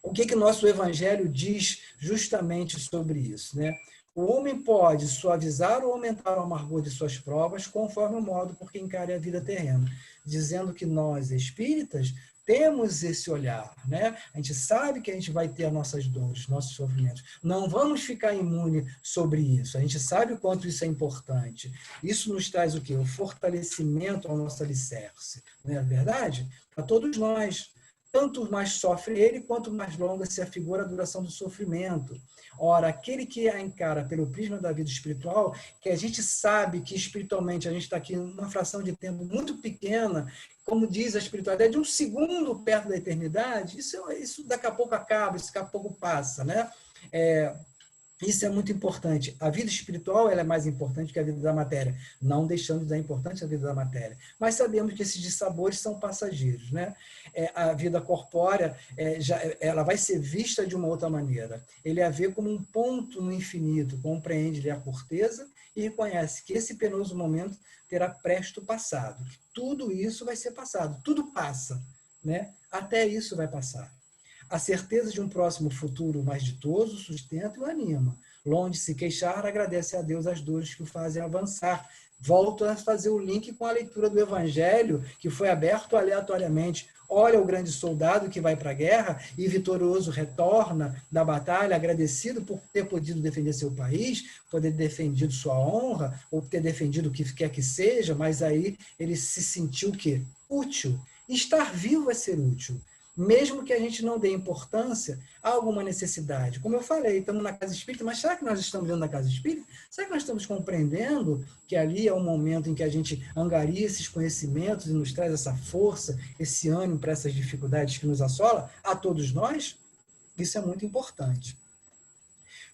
O que nosso Evangelho diz justamente sobre isso, né? O homem pode suavizar ou aumentar o amargor de suas provas conforme o modo por que encare a vida terrena, dizendo que nós, espíritas, temos esse olhar, né? A gente sabe que a gente vai ter as nossas dores, nossos sofrimentos. Não vamos ficar imune sobre isso. A gente sabe o quanto isso é importante. Isso nos traz o quê? O fortalecimento ao nosso alicerce. Não é verdade? Para todos nós. Tanto mais sofre ele, quanto mais longa se afigura a duração do sofrimento. Ora, aquele que a encara pelo prisma da vida espiritual, que a gente sabe que espiritualmente a gente está aqui numa fração de tempo muito pequena, como diz a espiritualidade, de um segundo perto da eternidade, isso daqui a pouco acaba, isso daqui a pouco passa, né? Isso é muito importante. A vida espiritual ela é mais importante que a vida da matéria, não deixando de dar importância à vida da matéria. Mas sabemos que esses dissabores são passageiros, né? A vida corpórea ela vai ser vista de uma outra maneira. Ele a vê como um ponto no infinito, compreende-lhe a corteza e reconhece que esse penoso momento terá presto passado. Que tudo isso vai ser passado, tudo passa, né? Até isso vai passar. A certeza de um próximo futuro mais ditoso sustenta e o anima. Longe de se queixar, agradece a Deus as dores que o fazem avançar. Volto a fazer o link com a leitura do Evangelho, que foi aberto aleatoriamente. Olha o grande soldado que vai para a guerra e vitorioso retorna da batalha, agradecido por ter podido defender seu país, por ter defendido sua honra, ou ter defendido o que quer que seja, mas aí ele se sentiu o quê? Útil. Estar vivo é ser útil. Mesmo que a gente não dê importância a alguma necessidade. Como eu falei, estamos na casa espírita, mas será que nós estamos dentro da casa espírita? Será que nós estamos compreendendo que ali é o momento em que a gente angaria esses conhecimentos e nos traz essa força, esse ânimo para essas dificuldades que nos assolam a todos nós? Isso é muito importante.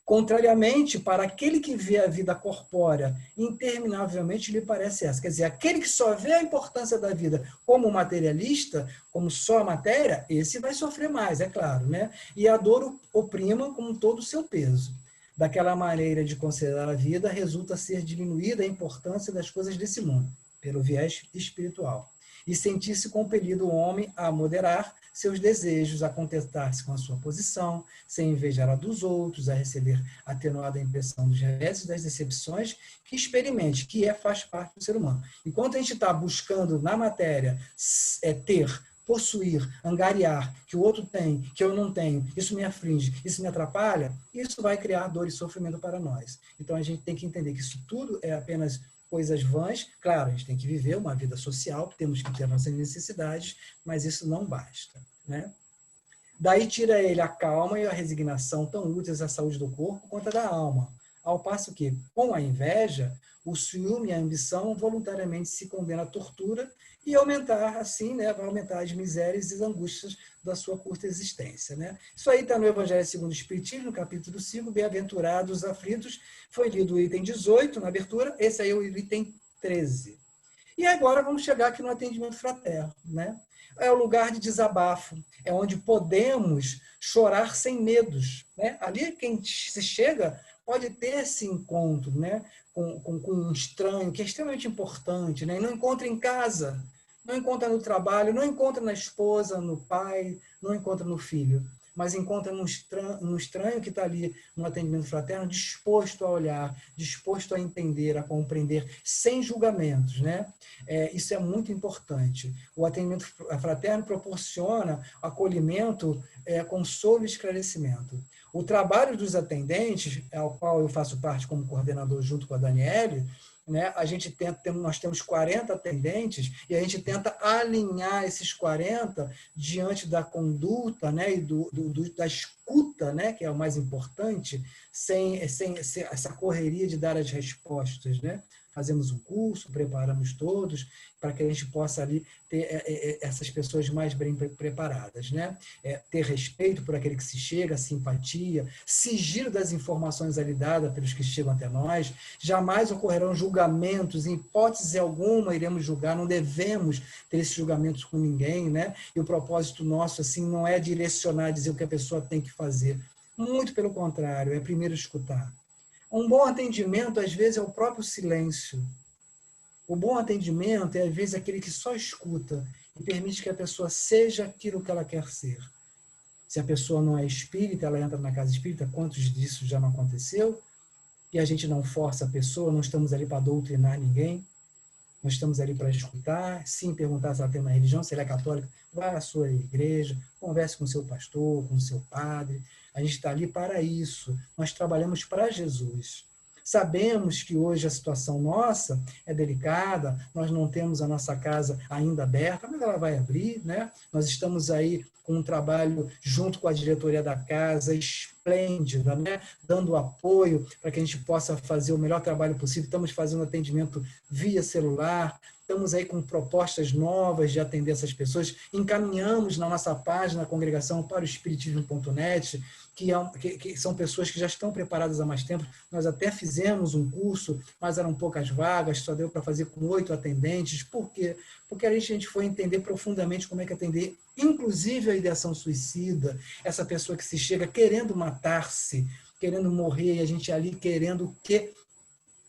Contrariamente, para aquele que vê a vida corpórea interminavelmente lhe parece essa. Quer dizer, aquele que só vê a importância da vida como materialista, como só a matéria, esse vai sofrer mais, é claro, né? E a dor oprima com todo o seu peso. Daquela maneira de considerar a vida, resulta ser diminuída a importância das coisas desse mundo, pelo viés espiritual. E sentir-se compelido o homem a moderar seus desejos, a contentar-se com a sua posição, sem invejar a dos outros, a receber atenuada a impressão dos reveses e das decepções que experimente, que faz parte do ser humano. Enquanto a gente está buscando na matéria ter, possuir, angariar, que o outro tem, que eu não tenho, isso me aflige, isso me atrapalha, isso vai criar dor e sofrimento para nós. Então a gente tem que entender que isso tudo é apenas coisas vãs. Claro, a gente tem que viver uma vida social, temos que ter nossas necessidades, mas isso não basta, né? Daí tira ele a calma e a resignação tão úteis à saúde do corpo quanto à da alma. Ao passo que, com a inveja, o ciúme e a ambição voluntariamente se condenam à tortura e aumentar, assim, né, vai aumentar as misérias e as angústias da sua curta existência, né? Isso aí está no Evangelho segundo o Espiritismo, no capítulo 5, Bem-aventurados os aflitos, foi lido o item 18 na abertura, esse aí é o item 13. E agora vamos chegar aqui no atendimento fraterno, né? É o lugar de desabafo, é onde podemos chorar sem medos, né? Ali quem se chega pode ter esse encontro, né, com um estranho, que é extremamente importante, né? E não encontra em casa, não encontra no trabalho, não encontra na esposa, no pai, não encontra no filho, mas encontra num estranho que está ali no atendimento fraterno, disposto a olhar, disposto a entender, a compreender, sem julgamentos, né? Isso é muito importante. O atendimento fraterno proporciona acolhimento, consolo e esclarecimento. O trabalho dos atendentes, ao qual eu faço parte como coordenador junto com a Daniele, né, nós temos 40 atendentes e a gente tenta alinhar esses 40 diante da conduta, né, e da escuta, né, que é o mais importante, sem essa correria de dar as respostas, né? Fazemos um curso, preparamos todos para que a gente possa ali ter essas pessoas mais bem preparadas, né? Ter respeito por aquele que se chega, simpatia, sigilo das informações ali dadas pelos que chegam até nós. Jamais ocorrerão julgamentos, em hipótese alguma iremos julgar, não devemos ter esses julgamentos com ninguém, né? E o propósito nosso assim não é direcionar, dizer o que a pessoa tem que fazer. Muito pelo contrário, é primeiro escutar. Um bom atendimento, às vezes, é o próprio silêncio. O bom atendimento é, às vezes, aquele que só escuta e permite que a pessoa seja aquilo que ela quer ser. Se a pessoa não é espírita, ela entra na casa espírita, quantos disso já não aconteceu? e a gente não força a pessoa, não estamos ali para doutrinar ninguém, nós estamos ali para escutar, sim, perguntar se ela tem uma religião, se ela é católica, vá à sua igreja, converse com o seu pastor, com o seu padre, a gente está ali para isso, nós trabalhamos para Jesus. Sabemos que hoje a situação nossa é delicada, nós não temos a nossa casa ainda aberta, mas ela vai abrir, né? Nós estamos aí com um trabalho junto com a diretoria da casa, esplêndida, né? Dando apoio para que a gente possa fazer o melhor trabalho possível. Estamos fazendo atendimento via celular, estamos aí com propostas novas de atender essas pessoas, encaminhamos na nossa página, congregação para o espiritismo.net, que são pessoas que já estão preparadas há mais tempo. Nós até fizemos um curso, mas eram poucas vagas, só deu para fazer com 8 atendentes. Por quê? Porque a gente foi entender profundamente como é que atender, inclusive a ideação suicida, essa pessoa que se chega querendo matar-se, querendo morrer, e a gente ali querendo o quê?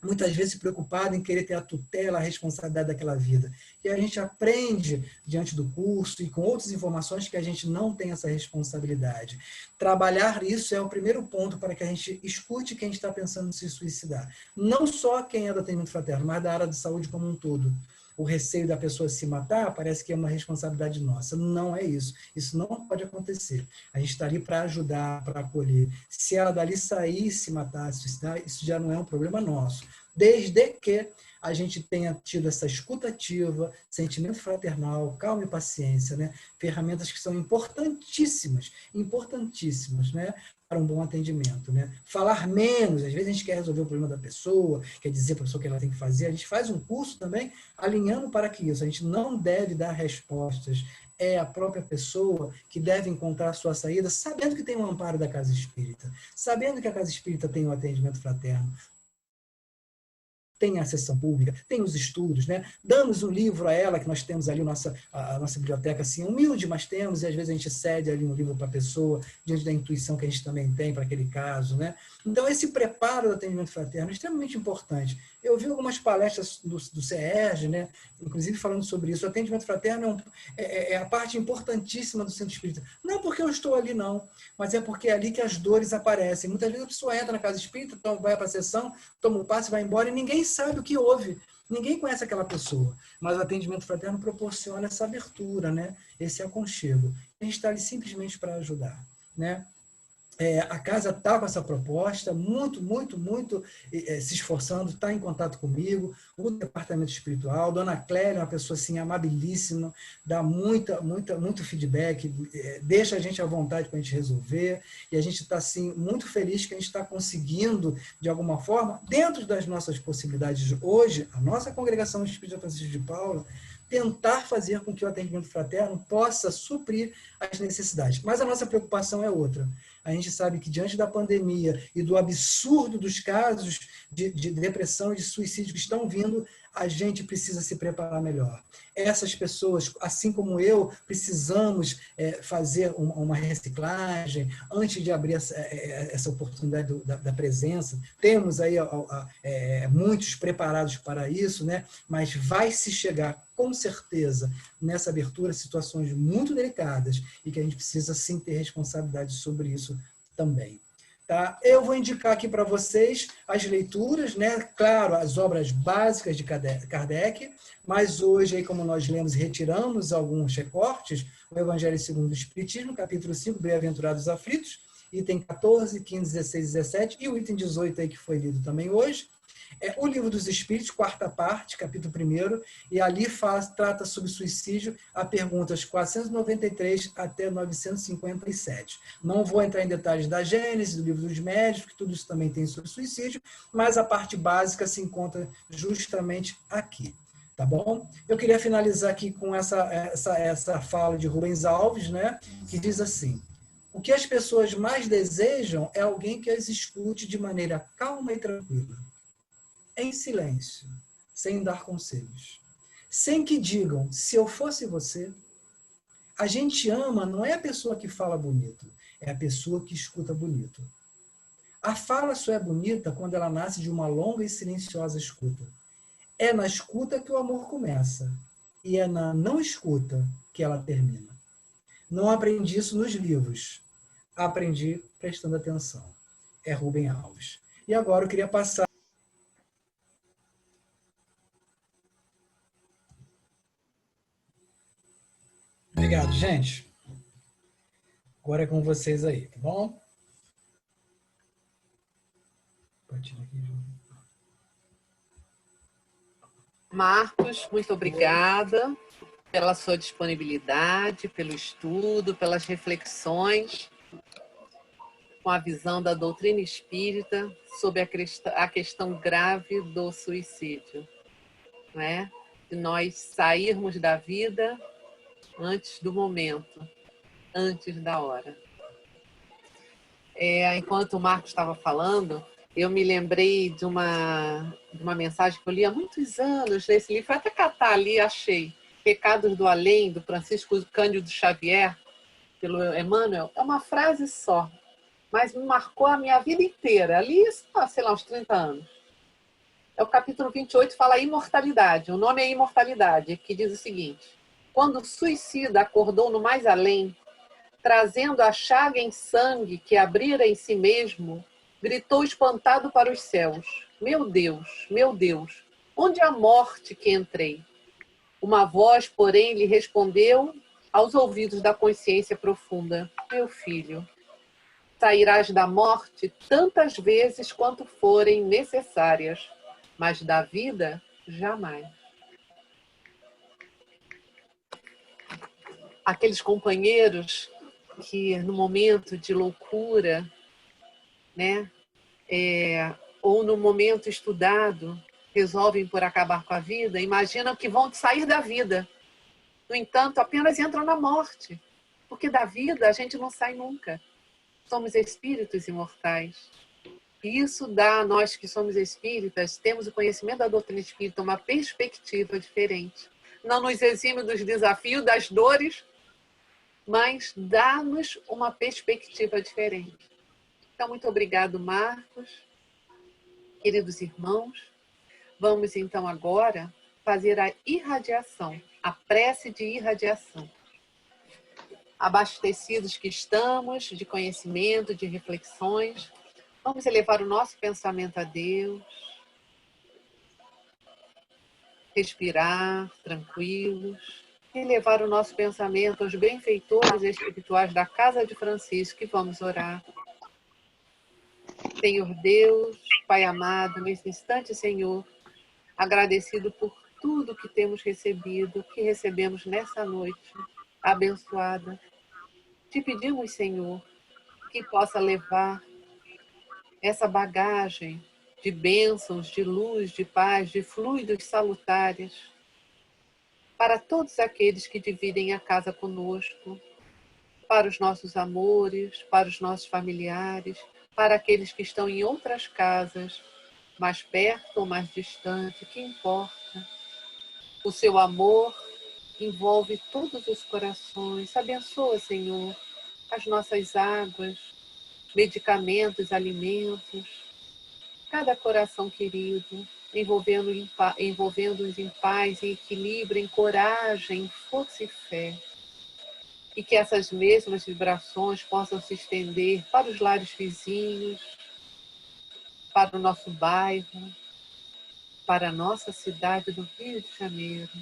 Muitas vezes preocupado em querer ter a tutela, a responsabilidade daquela vida. E a gente aprende, diante do curso e com outras informações, que a gente não tem essa responsabilidade. Trabalhar isso é o primeiro ponto para que a gente escute quem está pensando em se suicidar. Não só quem é do atendimento fraterno, mas da área de saúde como um todo. O receio da pessoa se matar parece que é uma responsabilidade nossa. Não é isso. Isso não pode acontecer. A gente está ali para ajudar, para acolher. Se ela dali sair, se matar, se suicidar, isso já não é um problema nosso. Desde que a gente tenha tido essa escuta ativa, sentimento fraternal, calma e paciência, né? Ferramentas que são importantíssimas, né? Para um bom atendimento, né? Falar menos, às vezes a gente quer resolver o problema da pessoa, quer dizer para a pessoa o que ela tem que fazer, a gente faz um curso também alinhando para que isso, a gente não deve dar respostas, é a própria pessoa que deve encontrar a sua saída, sabendo que tem um amparo da Casa Espírita, sabendo que a Casa Espírita tem um atendimento fraterno, tem a sessão pública, tem os estudos, né? Damos um livro a ela, que nós temos ali a nossa biblioteca assim, humilde, mas temos, e às vezes a gente cede ali um livro para a pessoa, diante da intuição que a gente também tem para aquele caso, né? Então, esse preparo do atendimento fraterno é extremamente importante. Eu vi algumas palestras do CERJ, né? Inclusive falando sobre isso. O atendimento fraterno é a parte importantíssima do centro espírita. Não porque eu estou ali, não, mas é porque é ali que as dores aparecem. Muitas vezes a pessoa entra na casa espírita, então vai para a sessão, toma um passe, vai embora e ninguém sabe o que houve. Ninguém conhece aquela pessoa. Mas o atendimento fraterno proporciona essa abertura, né? Esse aconchego. A gente está ali simplesmente para ajudar, né? A casa está com essa proposta, muito se esforçando, está em contato comigo, o departamento espiritual, Dona Clélia é uma pessoa assim, amabilíssima, dá muito feedback, deixa a gente à vontade para a gente resolver, e a gente está assim, muito feliz que a gente está conseguindo, de alguma forma, dentro das nossas possibilidades hoje, a nossa congregação Espírita Francisco de Paula, tentar fazer com que o atendimento fraterno possa suprir as necessidades. Mas a nossa preocupação é outra. A gente sabe que, diante da pandemia e do absurdo dos casos de depressão e de suicídio que estão vindo, a gente precisa se preparar melhor. Essas pessoas, assim como eu, precisamos fazer uma reciclagem antes de abrir essa oportunidade da presença. Temos aí muitos preparados para isso, né? Mas vai se chegar, com certeza, nessa abertura, situações muito delicadas e que a gente precisa, sim, ter responsabilidade sobre isso também. Tá? Eu vou indicar aqui para vocês as leituras, né? Claro, as obras básicas de Kardec, mas hoje, aí, como nós lemos e retiramos alguns recortes, o Evangelho segundo o Espiritismo, capítulo 5, Bem-aventurados aflitos, item 14, 15, 16, 17, e o item 18 aí que foi lido também hoje. O Livro dos Espíritos, quarta parte, capítulo 1, e ali trata sobre suicídio a perguntas 493 até 957. Não vou entrar em detalhes da Gênese, do Livro dos Médiuns, que tudo isso também tem sobre suicídio, mas a parte básica se encontra justamente aqui. Tá bom? Eu queria finalizar aqui com essa fala de Rubens Alves, né, que diz assim: o que as pessoas mais desejam é alguém que as escute de maneira calma e tranquila, em silêncio, sem dar conselhos, sem que digam, se eu fosse você. A gente ama não é a pessoa que fala bonito, é a pessoa que escuta bonito. A fala só é bonita quando ela nasce de uma longa e silenciosa escuta. É na escuta que o amor começa, e é na não escuta que ela termina. Não aprendi isso nos livros, aprendi prestando atenção. É Rubem Alves. E agora eu queria passar. Obrigado, gente. Agora é com vocês aí, tá bom? Marcos, muito obrigada pela sua disponibilidade, pelo estudo, pelas reflexões com a visão da doutrina espírita sobre a questão grave do suicídio, né? De nós sairmos da vida antes do momento, antes da hora. Enquanto o Marcos estava falando, eu me lembrei de uma mensagem que eu li há muitos anos nesse livro, foi até catar ali, achei, Pecados do Além, do Francisco Cândido Xavier, pelo Emmanuel. É uma frase só, mas me marcou a minha vida inteira, ali, sei lá, uns 30 anos. É o capítulo 28, fala imortalidade, o nome é Imortalidade, que diz o seguinte: quando o suicida acordou no mais além, trazendo a chaga em sangue que abrira em si mesmo, gritou espantado para os céus: meu Deus, onde a morte que entrei? Uma voz, porém, lhe respondeu aos ouvidos da consciência profunda: meu filho, sairás da morte tantas vezes quanto forem necessárias, mas da vida, jamais. Aqueles companheiros que no momento de loucura, né, ou no momento estudado, resolvem por acabar com a vida, imaginam que vão sair da vida. No entanto, apenas entram na morte, porque da vida a gente não sai nunca. Somos espíritos imortais. E isso dá a nós que somos espíritas, temos o conhecimento da doutrina espírita, uma perspectiva diferente. Não nos exime dos desafios, das dores, mas dá-nos uma perspectiva diferente. Então, muito obrigado, Marcos. Queridos irmãos, vamos então agora fazer a irradiação, a prece de irradiação. Abastecidos que estamos de conhecimento, de reflexões, vamos elevar o nosso pensamento a Deus, respirar tranquilos, elevar o nosso pensamento aos benfeitores espirituais da Casa de Francisco, que vamos orar. Senhor Deus, Pai amado, nesse instante, Senhor, agradecido por tudo que temos recebido, que recebemos nessa noite abençoada, te pedimos, Senhor, que possa levar essa bagagem de bênçãos, de luz, de paz, de fluidos salutares para todos aqueles que dividem a casa conosco, para os nossos amores, para os nossos familiares, para aqueles que estão em outras casas, mais perto ou mais distante, que importa. O seu amor envolve todos os corações. Abençoa, Senhor, as nossas águas, medicamentos, alimentos, cada coração querido, envolvendo-os em paz, em equilíbrio, em coragem, em força e fé. E que essas mesmas vibrações possam se estender para os lares vizinhos, para o nosso bairro, para a nossa cidade do Rio de Janeiro,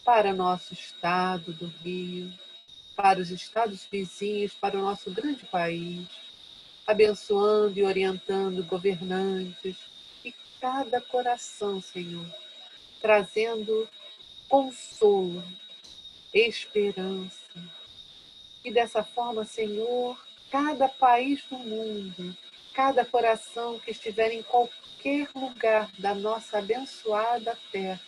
para nosso estado do Rio, para os estados vizinhos, para o nosso grande país, abençoando e orientando governantes e cada coração, Senhor, trazendo consolo, esperança. E dessa forma, Senhor, cada país do mundo, cada coração que estiver em qualquer lugar da nossa abençoada terra,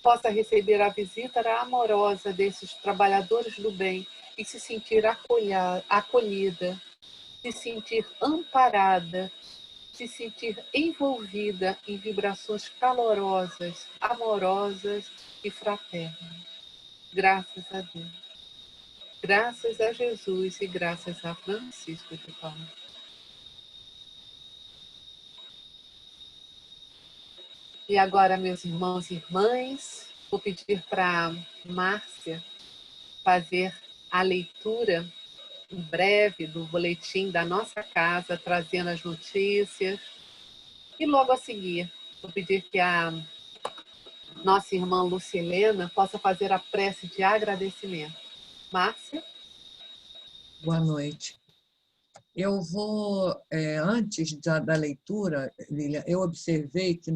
possa receber a visita amorosa desses trabalhadores do bem e se sentir acolhida, se sentir amparada, se sentir envolvida em vibrações calorosas, amorosas e fraternas. Graças a Deus. Graças a Jesus e graças a Francisco de Paula. E agora, meus irmãos e irmãs, vou pedir para Márcia fazer a leitura em breve do boletim da nossa casa, trazendo as notícias. E logo a seguir, vou pedir que a nossa irmã Lucilena possa fazer a prece de agradecimento. Márcia? Boa noite. Eu vou, antes da leitura, Lília, eu observei que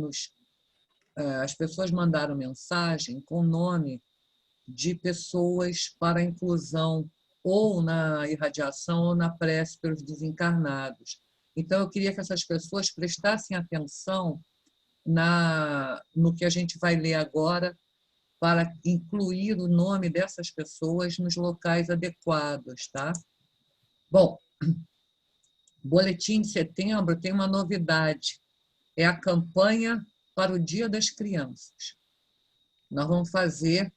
as pessoas mandaram mensagem com o nome de pessoas para a inclusão ou na irradiação ou na prece pelos desencarnados. Então, eu queria que essas pessoas prestassem atenção no que a gente vai ler agora, para incluir o nome dessas pessoas nos locais adequados, tá? Bom, Boletim de Setembro tem uma novidade, é a campanha para o Dia das Crianças. Nós vamos fazer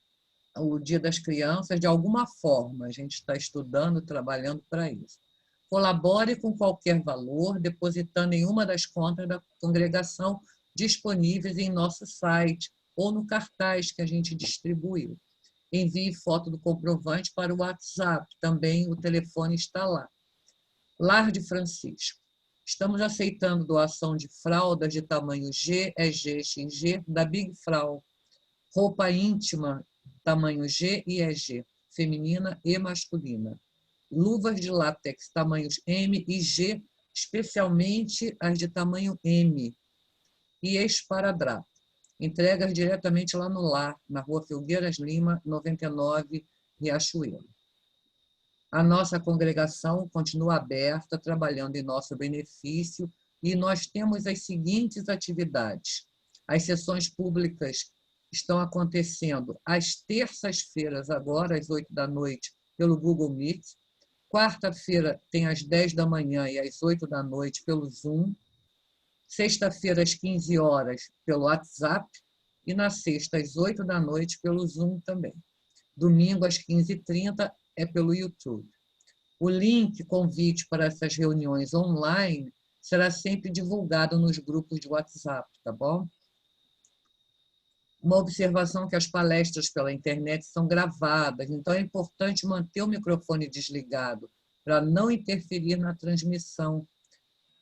o Dia das Crianças de alguma forma, a gente está estudando, trabalhando para isso. Colabore com qualquer valor, depositando em uma das contas da congregação disponíveis em nosso site ou no cartaz que a gente distribuiu. Envie foto do comprovante para o WhatsApp, também o telefone está lá. Lar de Francisco. Estamos aceitando doação de fraldas de tamanho G, EG, XG, da Big Frau. Roupa íntima, tamanho G e EG, feminina e masculina. Luvas de látex, tamanhos M e G, especialmente as de tamanho M. E esparadrapo. Entregas diretamente lá no lar, na Rua Filgueiras Lima, 99, Riachuelo. A nossa congregação continua aberta, trabalhando em nosso benefício, e nós temos as seguintes atividades. As sessões públicas estão acontecendo às terças-feiras, agora, às 8 da noite, pelo Google Meet. Quarta-feira tem às 10 da manhã e às 8 da noite pelo Zoom. Sexta-feira, às 15 horas, pelo WhatsApp. E na sexta, às 8 da noite, pelo Zoom também. Domingo, às 15h30, é pelo YouTube. O link, convite para essas reuniões online, será sempre divulgado nos grupos de WhatsApp, tá bom? Uma observação que as palestras pela internet são gravadas, então é importante manter o microfone desligado para não interferir na transmissão.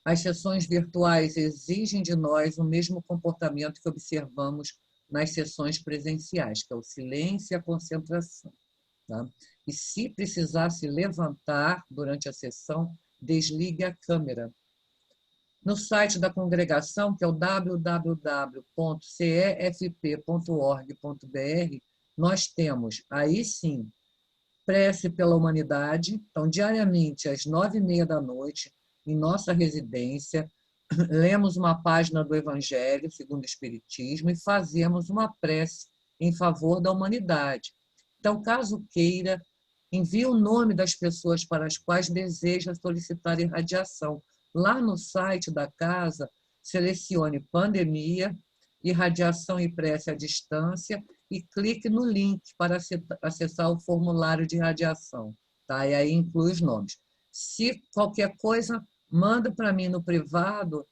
As sessões virtuais exigem de nós o mesmo comportamento que observamos nas sessões presenciais, que é o silêncio e a concentração. Tá? E se precisar se levantar durante a sessão, desligue a câmera. No site da congregação, que é o www.cefp.org.br, nós temos, aí sim, prece pela humanidade. Então, diariamente, às 9h30 da noite, em nossa residência, lemos uma página do Evangelho segundo o Espiritismo e fazemos uma prece em favor da humanidade. Então, caso queira, envie o nome das pessoas para as quais deseja solicitar irradiação. Lá no site da casa, selecione pandemia, irradiação e prece à distância e clique no link para acessar o formulário de irradiação. Tá? E aí inclui os nomes. Se qualquer coisa, manda para mim no privado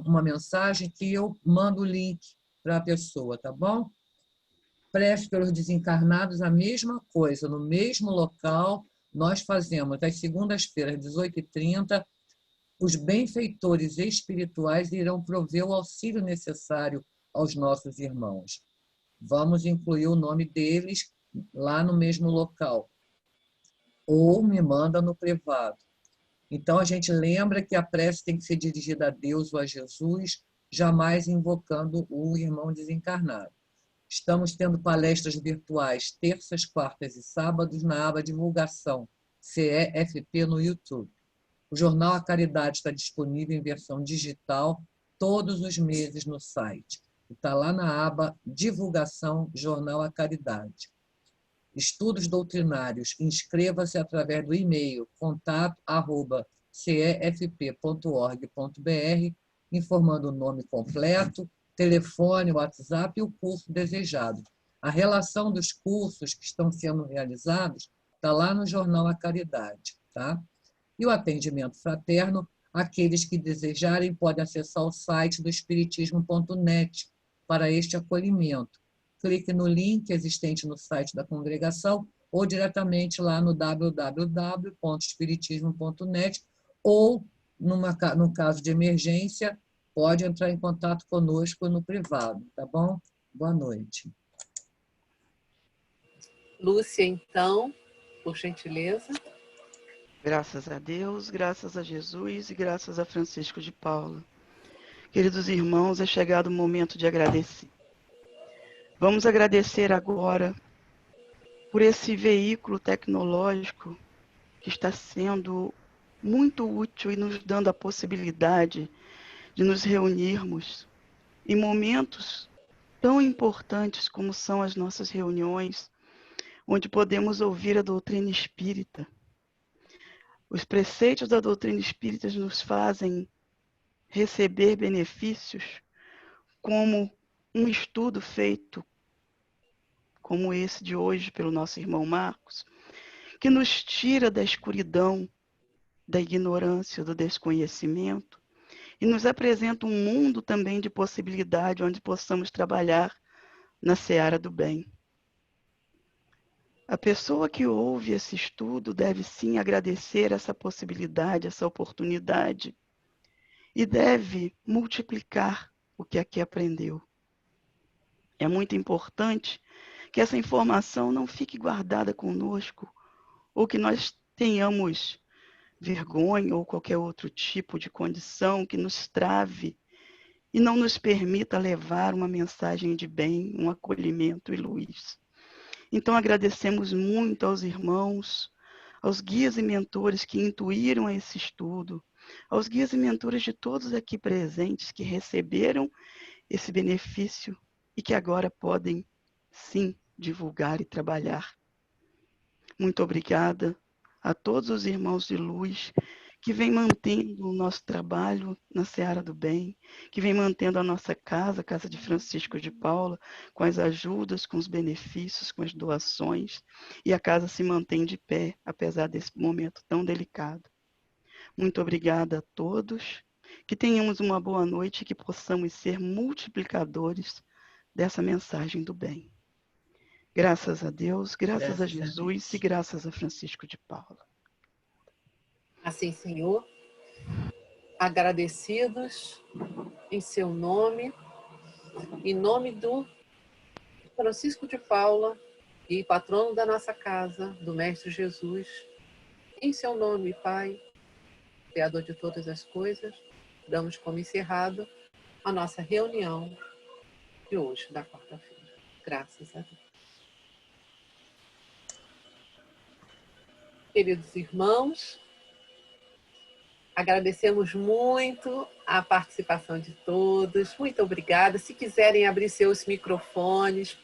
uma mensagem que eu mando o link para a pessoa, tá bom? Prece pelos desencarnados, a mesma coisa, no mesmo local, nós fazemos às segundas-feiras, 18h30, os benfeitores espirituais irão prover o auxílio necessário aos nossos irmãos. Vamos incluir o nome deles lá no mesmo local. Ou me manda no privado. Então, a gente lembra que a prece tem que ser dirigida a Deus ou a Jesus, jamais invocando o irmão desencarnado. Estamos tendo palestras virtuais terças, quartas e sábados na aba Divulgação, CEFP no YouTube. O Jornal A Caridade está disponível em versão digital todos os meses no site. Está lá na aba Divulgação, Jornal A Caridade. Estudos doutrinários, inscreva-se através do e-mail contato@cefp.org.br, informando o nome completo, telefone, WhatsApp e o curso desejado. A relação dos cursos que estão sendo realizados está lá no Jornal A Caridade. Tá? E o atendimento fraterno, aqueles que desejarem podem acessar o site do espiritismo.net para este acolhimento. Clique no link existente no site da congregação ou diretamente lá no www.espiritismo.net, ou, no caso de emergência, pode entrar em contato conosco no privado, tá bom? Boa noite. Lúcia, então, por gentileza. Graças a Deus, graças a Jesus e graças a Francisco de Paula. Queridos irmãos, é chegado o momento de agradecer. Vamos agradecer agora por esse veículo tecnológico que está sendo muito útil e nos dando a possibilidade de nos reunirmos em momentos tão importantes como são as nossas reuniões, onde podemos ouvir a doutrina espírita. Os preceitos da doutrina espírita nos fazem receber benefícios, como um estudo feito como esse de hoje pelo nosso irmão Marcos, que nos tira da escuridão, da ignorância, do desconhecimento e nos apresenta um mundo também de possibilidade onde possamos trabalhar na seara do bem. A pessoa que ouve esse estudo deve sim agradecer essa possibilidade, essa oportunidade, e deve multiplicar o que aqui aprendeu. É muito importante que essa informação não fique guardada conosco, ou que nós tenhamos vergonha ou qualquer outro tipo de condição que nos trave e não nos permita levar uma mensagem de bem, um acolhimento e luz. Então agradecemos muito aos irmãos, aos guias e mentores que intuíram esse estudo, aos guias e mentores de todos aqui presentes que receberam esse benefício e que agora podem, sim, divulgar e trabalhar. Muito obrigada a todos os irmãos de luz que vêm mantendo o nosso trabalho na seara do bem, que vêm mantendo a nossa casa, a Casa de Francisco de Paula, com as ajudas, com os benefícios, com as doações, e a casa se mantém de pé, apesar desse momento tão delicado. Muito obrigada a todos, que tenhamos uma boa noite e que possamos ser multiplicadores dessa mensagem do bem. Graças a Deus, graças a Jesus e graças a Francisco de Paula. Assim, Senhor, agradecidos em seu nome, em nome do Francisco de Paula e patrono da nossa casa, do Mestre Jesus, em seu nome, Pai, Criador de todas as coisas, damos como encerrado a nossa reunião de hoje, da quarta-feira. Graças a Deus. Queridos irmãos, agradecemos muito a participação de todos. Muito obrigada. Se quiserem abrir seus microfones,